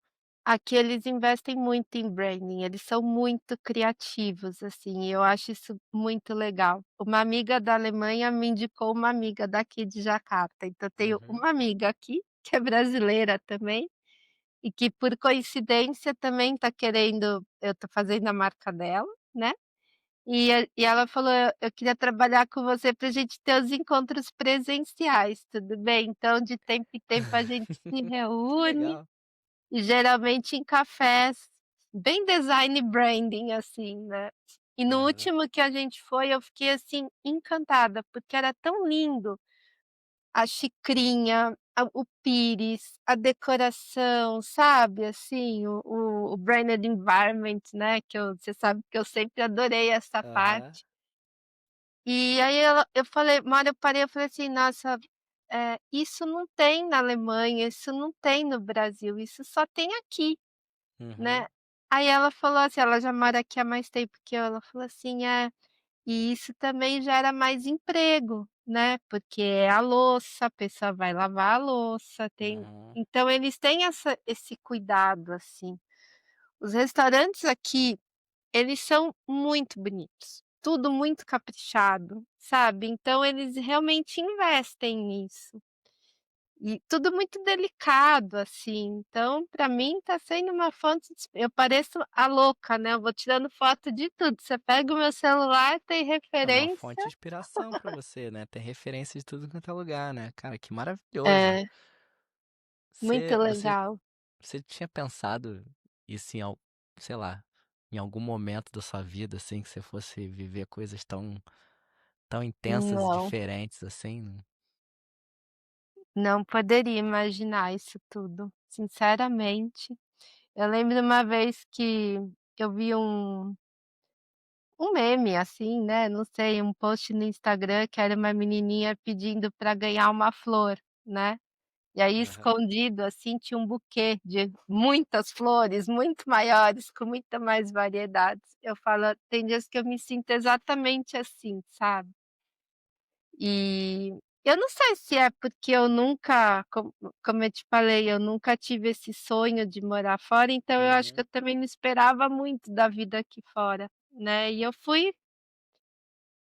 Aqui eles investem muito em branding, eles são muito criativos, assim, e eu acho isso muito legal. Uma amiga da Alemanha me indicou uma amiga daqui de Jacarta, então eu tenho Uhum, uma amiga aqui, que é brasileira também, e que por coincidência também está querendo eu tô fazendo a marca dela, né, e ela falou: "Eu queria trabalhar com você para a gente ter os encontros presenciais, tudo bem?". Então de tempo em tempo a gente se que reúne, legal. e geralmente em cafés, bem design branding, assim, né. E no Aham, último que a gente foi, eu fiquei, assim, encantada, porque era tão lindo, a xicrinha, o pires, a decoração, sabe, assim, o branded environment, né, que você sabe que eu sempre adorei essa aham, parte. E aí eu falei uma hora eu parei, eu falei assim: "Nossa, isso não tem na Alemanha, isso não tem no Brasil, isso só tem aqui". Né. uhum, Aí ela falou assim, ela já mora aqui há mais tempo que eu, ela falou assim: "É, e isso também gera mais emprego, né, porque é a louça, a pessoa vai lavar a louça, tem". uhum, Então eles têm esse cuidado, assim. Os restaurantes aqui, eles são muito bonitos, tudo muito caprichado, sabe, então eles realmente investem nisso. E tudo muito delicado, assim, então para mim tá sendo uma fonte de eu pareço a louca, né, eu vou tirando foto de tudo, você pega o meu celular, tem é uma referência. fonte de inspiração pra você, né? Tem referência de tudo quanto é lugar, né? Cara, que maravilhoso. É, muito Você, você, legal. você tinha pensado isso sei lá, em algum momento da sua vida, assim, que você fosse viver coisas tão intensas e Não, diferentes assim? não poderia imaginar isso tudo, sinceramente. Eu lembro uma vez que eu vi um meme, assim, né, não sei, um post no Instagram que era uma menininha pedindo para ganhar uma flor, né. E aí Aham. escondido, assim, tinha um buquê de muitas flores, muito maiores, com muita mais variedades. Eu falo tem dias que eu me sinto exatamente assim, sabe. E eu não sei se é porque eu nunca como eu te falei, eu nunca tive esse sonho de morar fora, então eu acho que Uhum. eu também não esperava muito da vida aqui fora, né, e eu fui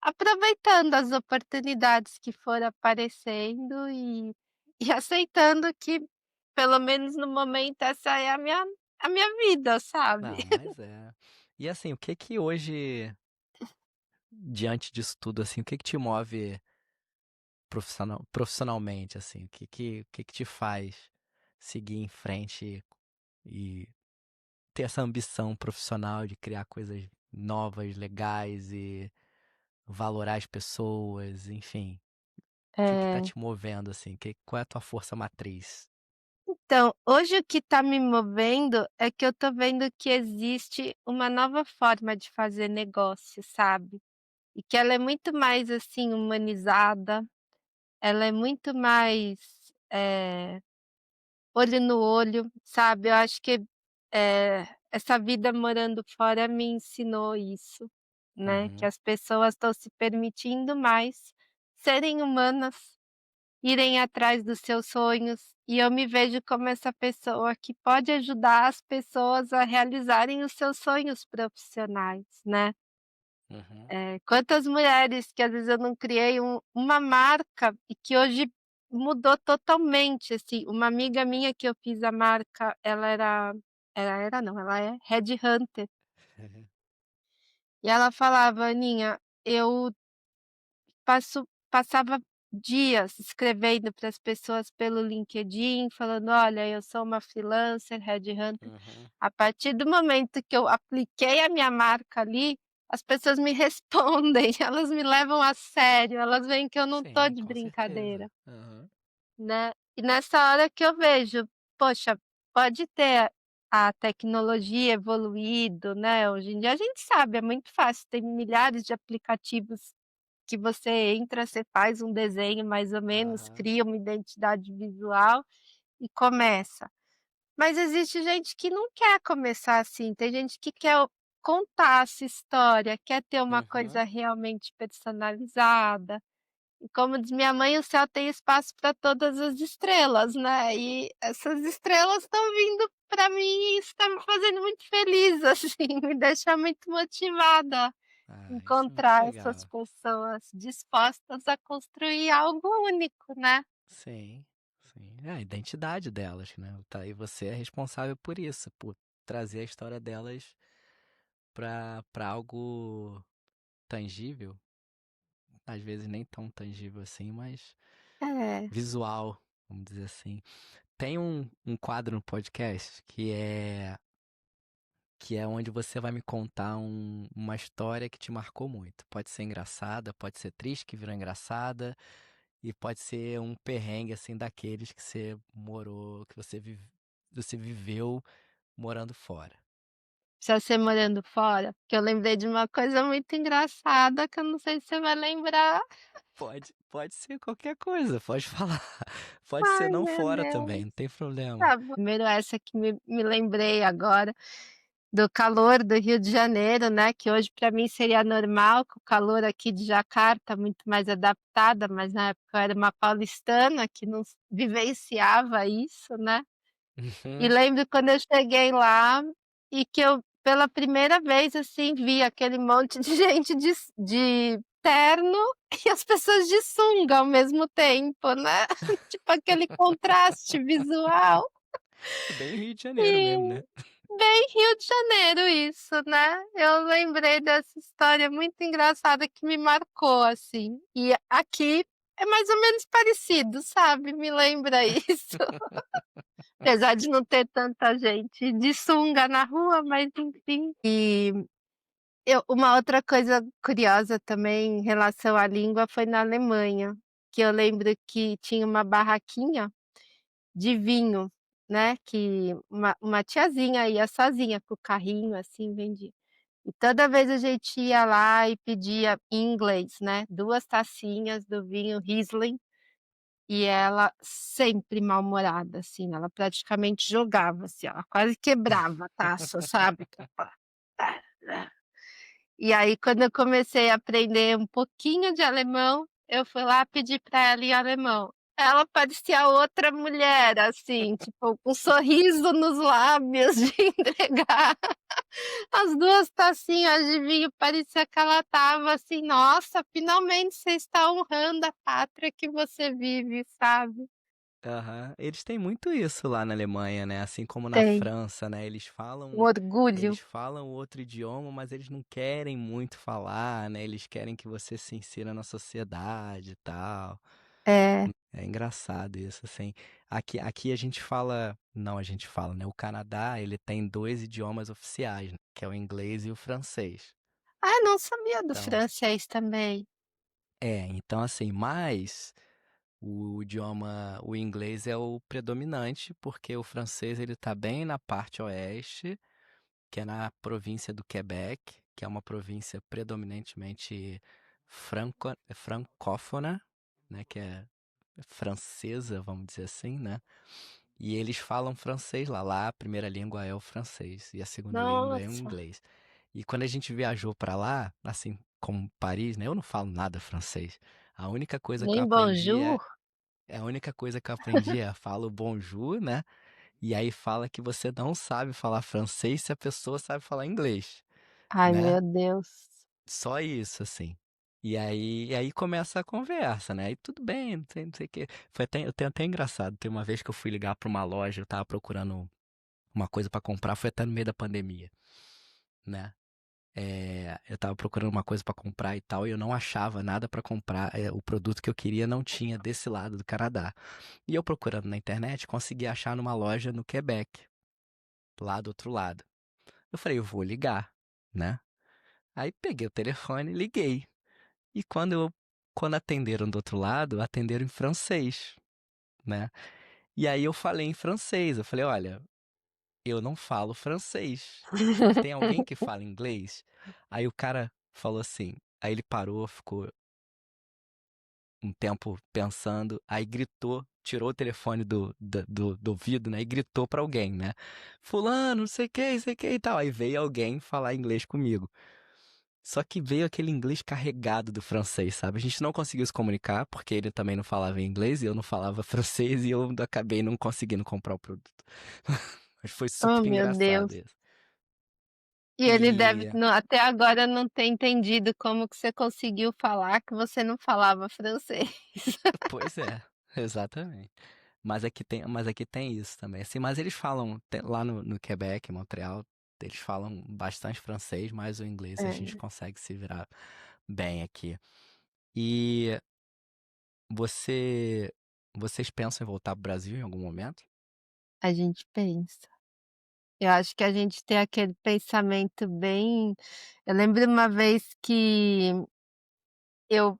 aproveitando as oportunidades que foram aparecendo e aceitando que, pelo menos no momento, essa é a minha vida, sabe. Não, mas é. E assim, o que que hoje, diante disso tudo, assim, o que que te move profissionalmente, assim? O que que te faz seguir em frente e ter essa ambição profissional de criar coisas novas, legais e valorar as pessoas, enfim. O que que tá É. te movendo, assim? Qual é a tua força matriz? Então, hoje o que está me movendo é que eu estou vendo que existe uma nova forma de fazer negócio, sabe. E que ela é muito mais, assim, humanizada, ela é muito mais, eh olho no olho, sabe, eu acho que, essa vida morando fora me ensinou isso, né, que Uhum, as pessoas estão se permitindo mais serem humanas, irem atrás dos seus sonhos, e eu me vejo como essa pessoa que pode ajudar as pessoas a realizarem os seus sonhos profissionais, né. uhum, Quantas mulheres que às vezes eu não criei uma marca e que hoje mudou totalmente, assim, uma amiga minha que eu fiz a marca, ela era não, ela é headhunter, e ela falava: "Aninha, eu passava dias escrevendo para as pessoas pelo LinkedIn, falando: 'Olha, eu sou uma freelancer, headhunter'. uhum. A partir do momento que eu apliquei a minha marca ali, as pessoas me respondem, elas me levam a sério, elas veem que eu não tô Sim, de com brincadeira, certeza. Aham, né. E nessa hora que eu vejo, poxa, pode ter a tecnologia evoluído, né, hoje em dia a gente sabe, é muito fácil, tem milhares de aplicativos que você entra, você faz um desenho mais ou menos, aham. cria uma identidade visual e começa. Mas existe gente que não quer começar assim, tem gente que quer contar essa história, quer ter uma Aham. coisa realmente personalizada. E como diz minha mãe, o céu tem espaço para todas as estrelas, né, e essas estrelas estão vindo para mim e isso tá me fazendo muito feliz, assim, me deixa muito motivada. Ah, isso é muito Encontrar essas legal. pessoas dispostas a construir algo único, né. Sim, sim. É a identidade delas, né? Tá, e você é responsável por isso, por trazer a história delas para algo tangível, às vezes nem tão tangível assim, mas É. visual, vamos dizer assim. Tem um quadro no podcast que é onde você vai me contar uma história que te marcou muito. Pode ser engraçada, pode ser triste, que virou engraçada, e pode ser um perrengue assim daqueles que você morou, que você viveu morando fora. Precisa ser morando fora? Porque eu lembrei de uma coisa muito engraçada que eu não sei se você vai lembrar. Pode ser qualquer coisa, pode falar. Pode ser Ai, não meu fora também, Deus. não tem problema. Tá bom. Primeiro essa que me lembrei agora, do calor do Rio de Janeiro, né, que hoje para mim seria normal, que o calor aqui de Jacarta muito mais adaptada, mas na época eu era uma paulistana que não vivenciava isso, né. E Uhum. lembro quando eu cheguei lá e que eu, pela primeira vez, assim, vi aquele monte de gente de terno e as pessoas de sunga ao mesmo tempo, né. Tipo aquele contraste visual. É bem Rio de Janeiro mesmo, E né? bem Rio de Janeiro isso, né. Eu lembrei dessa história muito engraçada que me marcou, assim. E aqui é mais ou menos parecido, sabe, me lembra isso. Apesar de não ter tanta gente de sunga na rua, mas enfim. E uma outra coisa curiosa também em relação à língua foi na Alemanha, que eu lembro que tinha uma barraquinha de vinho, né, que uma tiazinha ia sozinha com o carrinho, assim, vendia. E toda vez a gente ia lá e pedia em inglês, né, 2 tacinhas do vinho Riesling. E ela sempre mal-humorada, assim, ela praticamente jogava, assim, ela quase quebrava a taça, sabe. E aí quando eu comecei a aprender um pouquinho de alemão, eu fui lá pedir para ela em alemão. Ela parecia outra mulher, assim, tipo, com um sorriso nos lábios de entregar as 2 tacinhas de vinho, parecia que ela estava assim: "Nossa, finalmente você está honrando a pátria que você vive", sabe. Aham. Eles têm muito isso lá na Alemanha, né? Assim como na Tem. França, né? Um Eles orgulho. falam outro idioma, mas eles não querem muito falar, né? Eles querem que você se insira na sociedade e tal. É. É engraçado isso, assim. Aqui a gente fala, não, a gente fala, né? O Canadá, ele tem dois idiomas oficiais, né? Que é o inglês e o francês. Ah, não sabia do Então, francês também. então assim, mas o inglês é o predominante, porque o francês ele tá bem na parte oeste, que é na província do Quebec, que é uma província predominantemente francófona, né, que é francesa, vamos dizer assim, né? E eles falam francês lá. Lá a primeira língua é o francês e a segunda língua é o Nossa, inglês. E quando a gente viajou para lá, assim como Paris, né? Eu não falo nada francês. A única coisa que eu nem aprendi bonjour? a única coisa que eu aprendi é falo bonjour, né? E aí fala que você não sabe falar francês se a pessoa sabe falar inglês, Ai, né? meu Deus. Só isso, assim. E aí começa a conversa, né? Aí tudo bem, não sei o quê. Eu tenho até engraçado. Tem uma vez que eu fui ligar para uma loja, eu tava procurando uma coisa para comprar, foi até no meio da pandemia, né? Eu tava procurando uma coisa para comprar e tal, e eu não achava nada para comprar. O produto que eu queria não tinha desse lado do Canadá. E eu procurando na internet, consegui achar numa loja no Quebec, lá do outro lado. Eu falei, eu vou ligar, né? Aí peguei o telefone e liguei. E quando atenderam do outro lado, atenderam em francês, né? E aí eu falei em francês. Eu falei, olha, eu não falo francês. Tem alguém que fala inglês? Aí o cara falou assim. Aí ele parou, ficou um tempo pensando, aí gritou tirou o telefone do ouvido, né? E gritou pra alguém, né? Fulano, não sei o que e tal. Aí veio alguém falar inglês comigo. Só que veio aquele inglês carregado do francês, sabe? A gente não conseguiu se comunicar, porque ele também não falava inglês e eu não falava francês e eu acabei não conseguindo comprar o produto. Mas foi Oh, super meu engraçado Deus. isso. E ele deve E, até agora não ter entendido como que você conseguiu falar que você não falava francês. pois é, exatamente. Mas aqui tem isso também. Assim, mas eles falam, lá no Quebec, em Montreal, eles falam bastante francês, mas o inglês a gente É, consegue se virar bem aqui. E você, vocês pensam em voltar pro Brasil em algum momento? a gente pensa. Eu acho que a gente tem aquele pensamento bem. Eu lembro uma vez que eu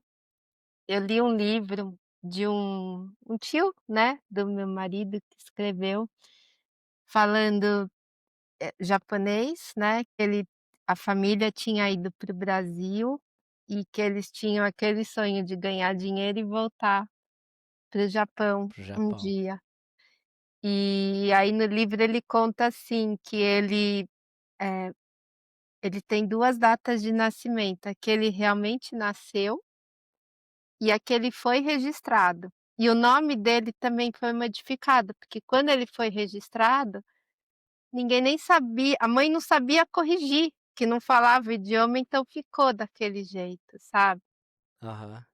eu li um livro de um tio, né, do meu marido que escreveu, falando, japonês, né, que ele a família tinha ido para o Brasil e que eles tinham aquele sonho de ganhar dinheiro e voltar para o Japão Pro um Japão? dia. E aí no livro ele conta assim que eh, ele tem 2 datas de nascimento, a que ele realmente nasceu e a que ele foi registrado. E o nome dele também foi modificado, porque quando ele foi registrado, ninguém nem sabia, a mãe não sabia corrigir, que não falava o idioma, então ficou daquele jeito, sabe. Aham.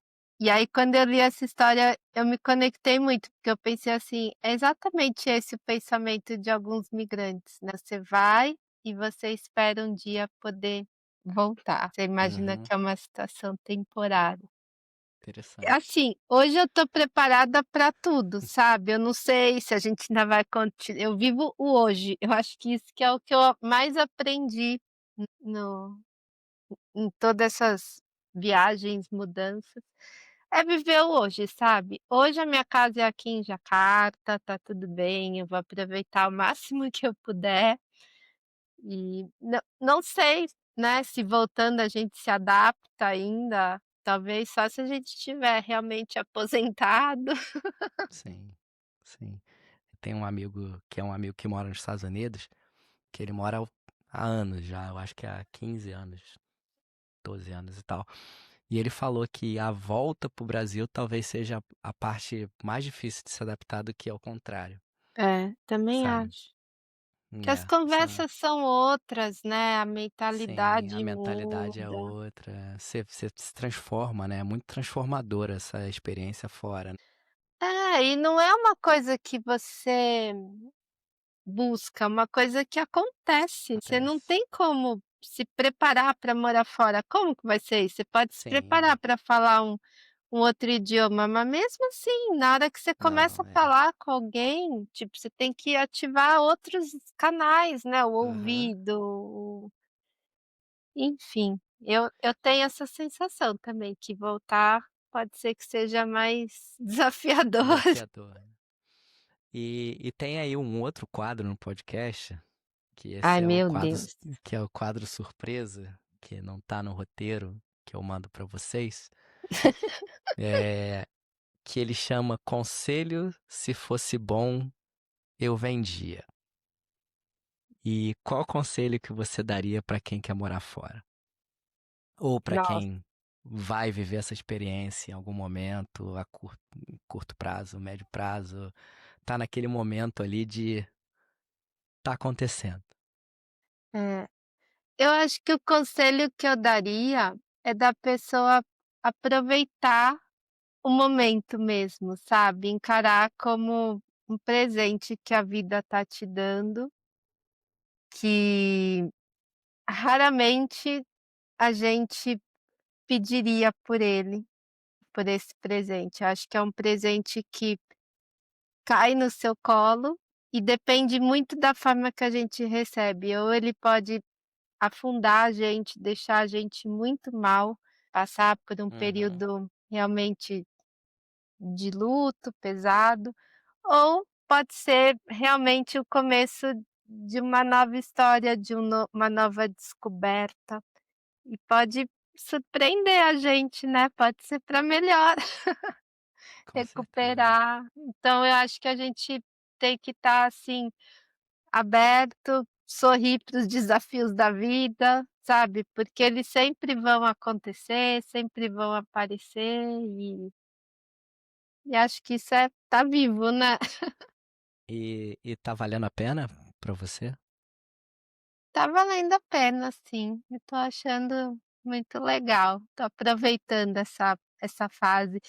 E aí quando eu li essa história, eu me conectei muito, porque eu pensei assim, é exatamente esse o pensamento de alguns migrantes, né, você vai e você espera um dia poder voltar. Você imagina Uhum. que é uma situação temporária. Interessante. Assim, hoje eu tô preparada para tudo, sabe, eu não sei se a gente ainda vai eu vivo o hoje, eu acho que isso que é o que eu mais aprendi no em todas essas viagens, mudanças, é viver o hoje, sabe. Hoje a minha casa é aqui em Jacarta, tá tudo bem, eu vou aproveitar o máximo que eu puder e não sei, né, se voltando a gente se adapta ainda, talvez só se a gente estiver realmente aposentado. Sim, sim. Tem um amigo que é um amigo que mora nos Estados Unidos, que ele mora há anos já, eu acho que há 15 anos, 12 anos e tal. E ele falou que a volta pro Brasil talvez seja a parte mais difícil de se adaptar do que ao contrário, É, também sabe? acho. Que as É, essa, conversas são outras, né, a sim, a mentalidade mentalidade é muda. outra, você se transforma, né? É muito transformadora essa experiência fora, né? É, e não é uma coisa que você busca, é uma coisa que acontece, você não Acontece. tem como se preparar para morar fora, como que vai ser isso? Você pode se preparar Sim, para falar um outro idioma, mas mesmo assim, na hora que você começa não, a é. falar com alguém, tipo, você tem que ativar outros canais, né, o Aham. ouvido, enfim, eu tenho essa sensação também, que voltar pode ser que seja mais desafiador. Desafiador. E tem aí um outro quadro no podcast, que esse Ai, é o meu quadro, Deus. que é o quadro surpresa, que não tá no roteiro, que eu mando pra vocês, é, que ele chama Conselho Se Fosse Bom, Eu Vendia. E qual conselho que você daria pra quem quer morar fora? Ou pra Nossa, quem vai viver essa experiência em algum momento, a curto prazo, médio prazo, tá naquele momento ali de tá acontecendo. é. Eu acho que o conselho que eu daria é da pessoa aproveitar o momento mesmo, sabe, encarar como um presente que a vida tá te dando, que raramente a gente pediria por ele, por esse presente. Eu acho que é um presente que cai no seu colo e depende muito da forma que a gente recebe, ou ele pode afundar a gente, deixar a gente muito mal, passar por um Uhum. período realmente de luto pesado, ou pode ser realmente o começo de uma nova história, de uma nova descoberta, e pode surpreender a gente, né, pode ser para melhor. Com certeza. recuperar. Então eu acho que a gente tem que estar, assim, aberto, sorrir para os desafios da vida, sabe, porque eles sempre vão acontecer, sempre vão aparecer e acho que isso é estar vivo, né. E tá valendo a pena pra você? Tá valendo a pena sim, eu tô achando muito legal, tô aproveitando essa fase.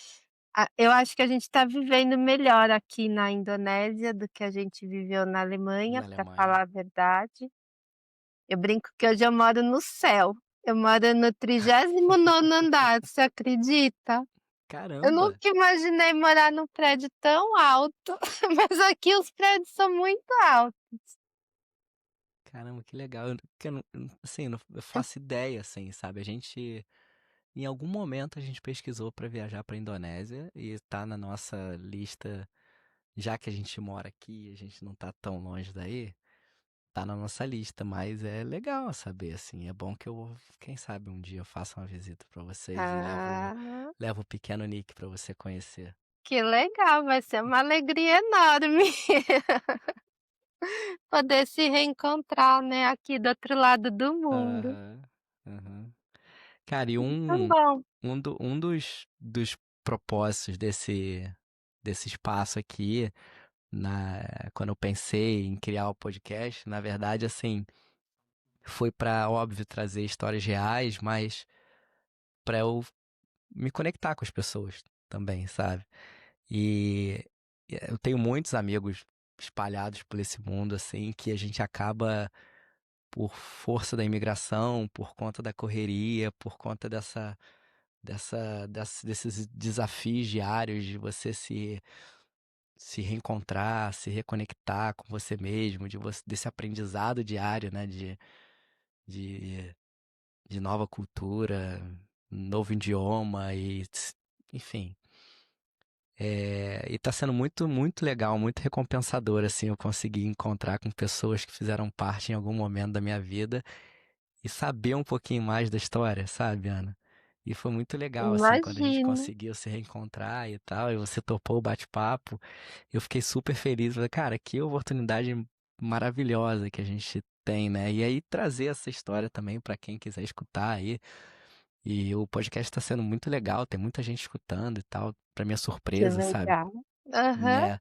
Eu acho que a gente tá vivendo melhor aqui na Indonésia do que a gente viveu na Alemanha, Na pra Alemanha. falar a verdade. Eu brinco que hoje eu moro no céu, eu moro no 39º andar, você acredita? Eu Caramba! nunca imaginei morar num prédio tão alto, mas aqui os prédios são muito altos. Caramba, que legal. Que eu assim, eu faço ideia, assim, sabe? A gente, em algum momento, a gente pesquisou para viajar para Indonésia e tá na nossa lista, já que a gente mora aqui, a gente não tá tão longe daí, tá na nossa lista, mas é legal saber, assim. É bom que eu, quem sabe, um dia eu faça uma visita para vocês e Ah. levo o pequeno Nick para você conhecer. Que legal, vai ser uma alegria enorme poder se reencontrar, né, aqui do outro lado do mundo. Aham, aham. Cara, Tá bom. um dos propósitos desse espaço aqui, quando eu pensei em criar o podcast, na verdade, assim, foi para, óbvio, trazer histórias reais, mas para eu me conectar com as pessoas também, sabe? E eu tenho muitos amigos espalhados por esse mundo, assim, que a gente acaba, por força da imigração, por conta da correria, por conta desses desafios diários de você se reencontrar, se reconectar com você mesmo, desse aprendizado diário, né? De, de nova cultura, novo idioma enfim. E tá sendo muito, muito legal, muito recompensador, assim, eu conseguir encontrar com pessoas que fizeram parte em algum momento da minha vida e saber um pouquinho mais da história, sabe, Ana? E foi muito legal, assim, quando a gente Imagino. conseguiu se reencontrar e tal, e você topou o bate-papo. Eu fiquei super feliz. Falei, cara, que oportunidade maravilhosa que a gente tem, né? E aí trazer essa história também para quem quiser escutar aí. E o podcast tá sendo muito legal, tem muita gente escutando e tal, pra minha Que surpresa, sabe? legal. Aham. Né?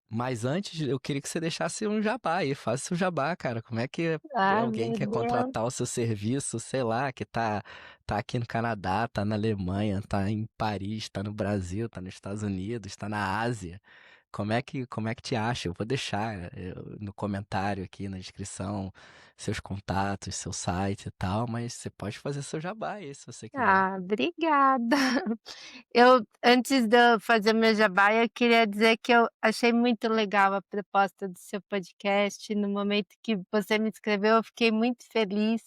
Mas antes, eu queria que você deixasse um jabá aí, faça o jabá, cara. Como é que Ai, alguém meu quer Deus. contratar o seu serviço, sei lá, que tá aqui no Canadá, tá na Alemanha, tá em Paris, tá no Brasil, tá nos Estados Unidos, tá na Ásia. Como é que te acha? Eu vou deixar no comentário aqui na descrição seus contatos, seu site e tal, mas você pode fazer seu jabá aí se você quiser. Ah, obrigada. Eu antes de eu fazer meu jabá, eu queria dizer que eu achei muito legal a proposta do seu podcast. No momento que você me escreveu, eu fiquei muito feliz.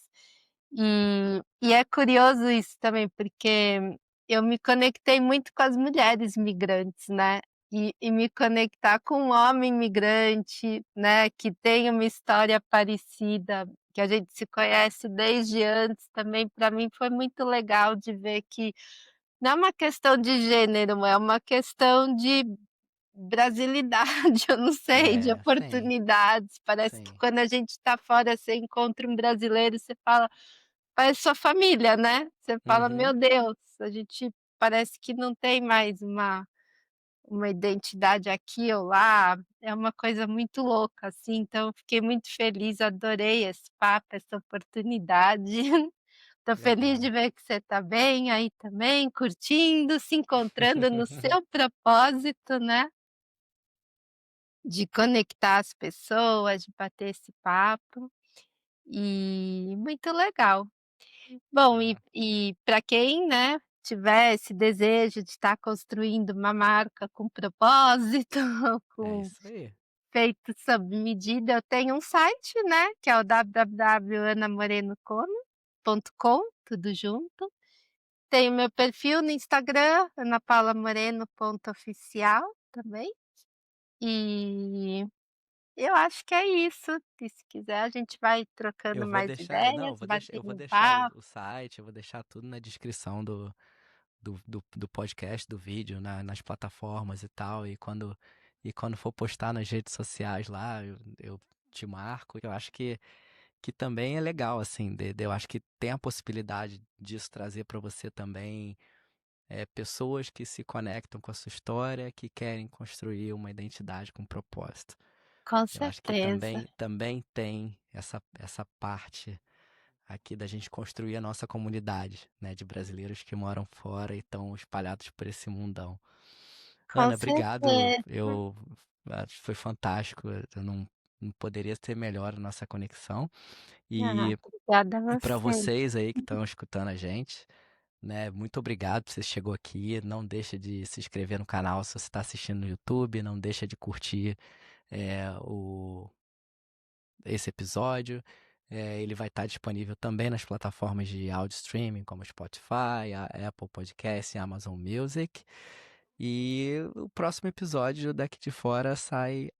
E é curioso isso também, porque eu me conectei muito com as mulheres migrantes, né, e me conectar com um homem migrante, né, que tem uma história parecida, que a gente se conhece desde antes, também para mim foi muito legal de ver que não é uma questão de gênero, é uma questão de brasilidade, eu não sei, de É, sim, oportunidades. Parece que sim. quando a gente está fora, você encontra um brasileiro, você fala: parece sua família, né. Você fala: Uhum, "Meu Deus, a gente parece que não tem mais uma identidade aqui ou lá", é uma coisa muito louca, assim, então eu fiquei muito feliz, adorei esse papo, essa oportunidade. Tô feliz de legal. ver que você está bem aí também, curtindo, se encontrando no seu propósito, né, de conectar as pessoas, de bater esse papo, e muito legal. Bom, Ah, e para quem, né, tiver esse desejo de estar construindo uma marca com propósito, é com isso aí. feito sob medida, eu tenho um site, né, que é o www.anamorenocom.com, tudo junto. Tenho meu perfil no Instagram, anapaula.moreno.oficial também. E eu acho que é isso, e se quiser a gente vai trocando Eu vou mais deixar, não, ideias, eu batendo vou um deixar papo. o site, eu vou deixar tudo na descrição do podcast, do vídeo nas plataformas e tal. E quando for postar nas redes sociais lá, eu te marco. Eu acho que também é legal, assim, eu acho que tem a possibilidade disso trazer para você também pessoas que se conectam com a sua história, que querem construir uma identidade com propósito. Com Eu acho que certeza. também tem essa parte aqui da gente construir a nossa comunidade, né, de brasileiros que moram fora e estão espalhados por esse mundão. Com Ana, obrigado. certeza. Eu acho que foi fantástico. Eu não poderia ser melhor a nossa conexão. Ah, E obrigada a para você. vocês aí que estão escutando a gente, né, muito obrigado por você chegou aqui. Não deixa de se inscrever no canal se você está assistindo no YouTube. Não deixa de curtir esse episódio. Ele vai estar disponível também nas plataformas de áudio streaming, como Spotify, a Apple Podcast e Amazon Music. E o próximo episódio daqui de fora sai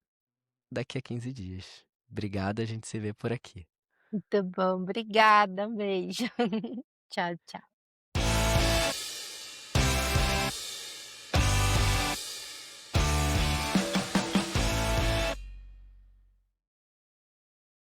daqui a 15 dias. Obrigado, a gente se vê por aqui. Muito bom, obrigada, um beijo. Tchau, tchau.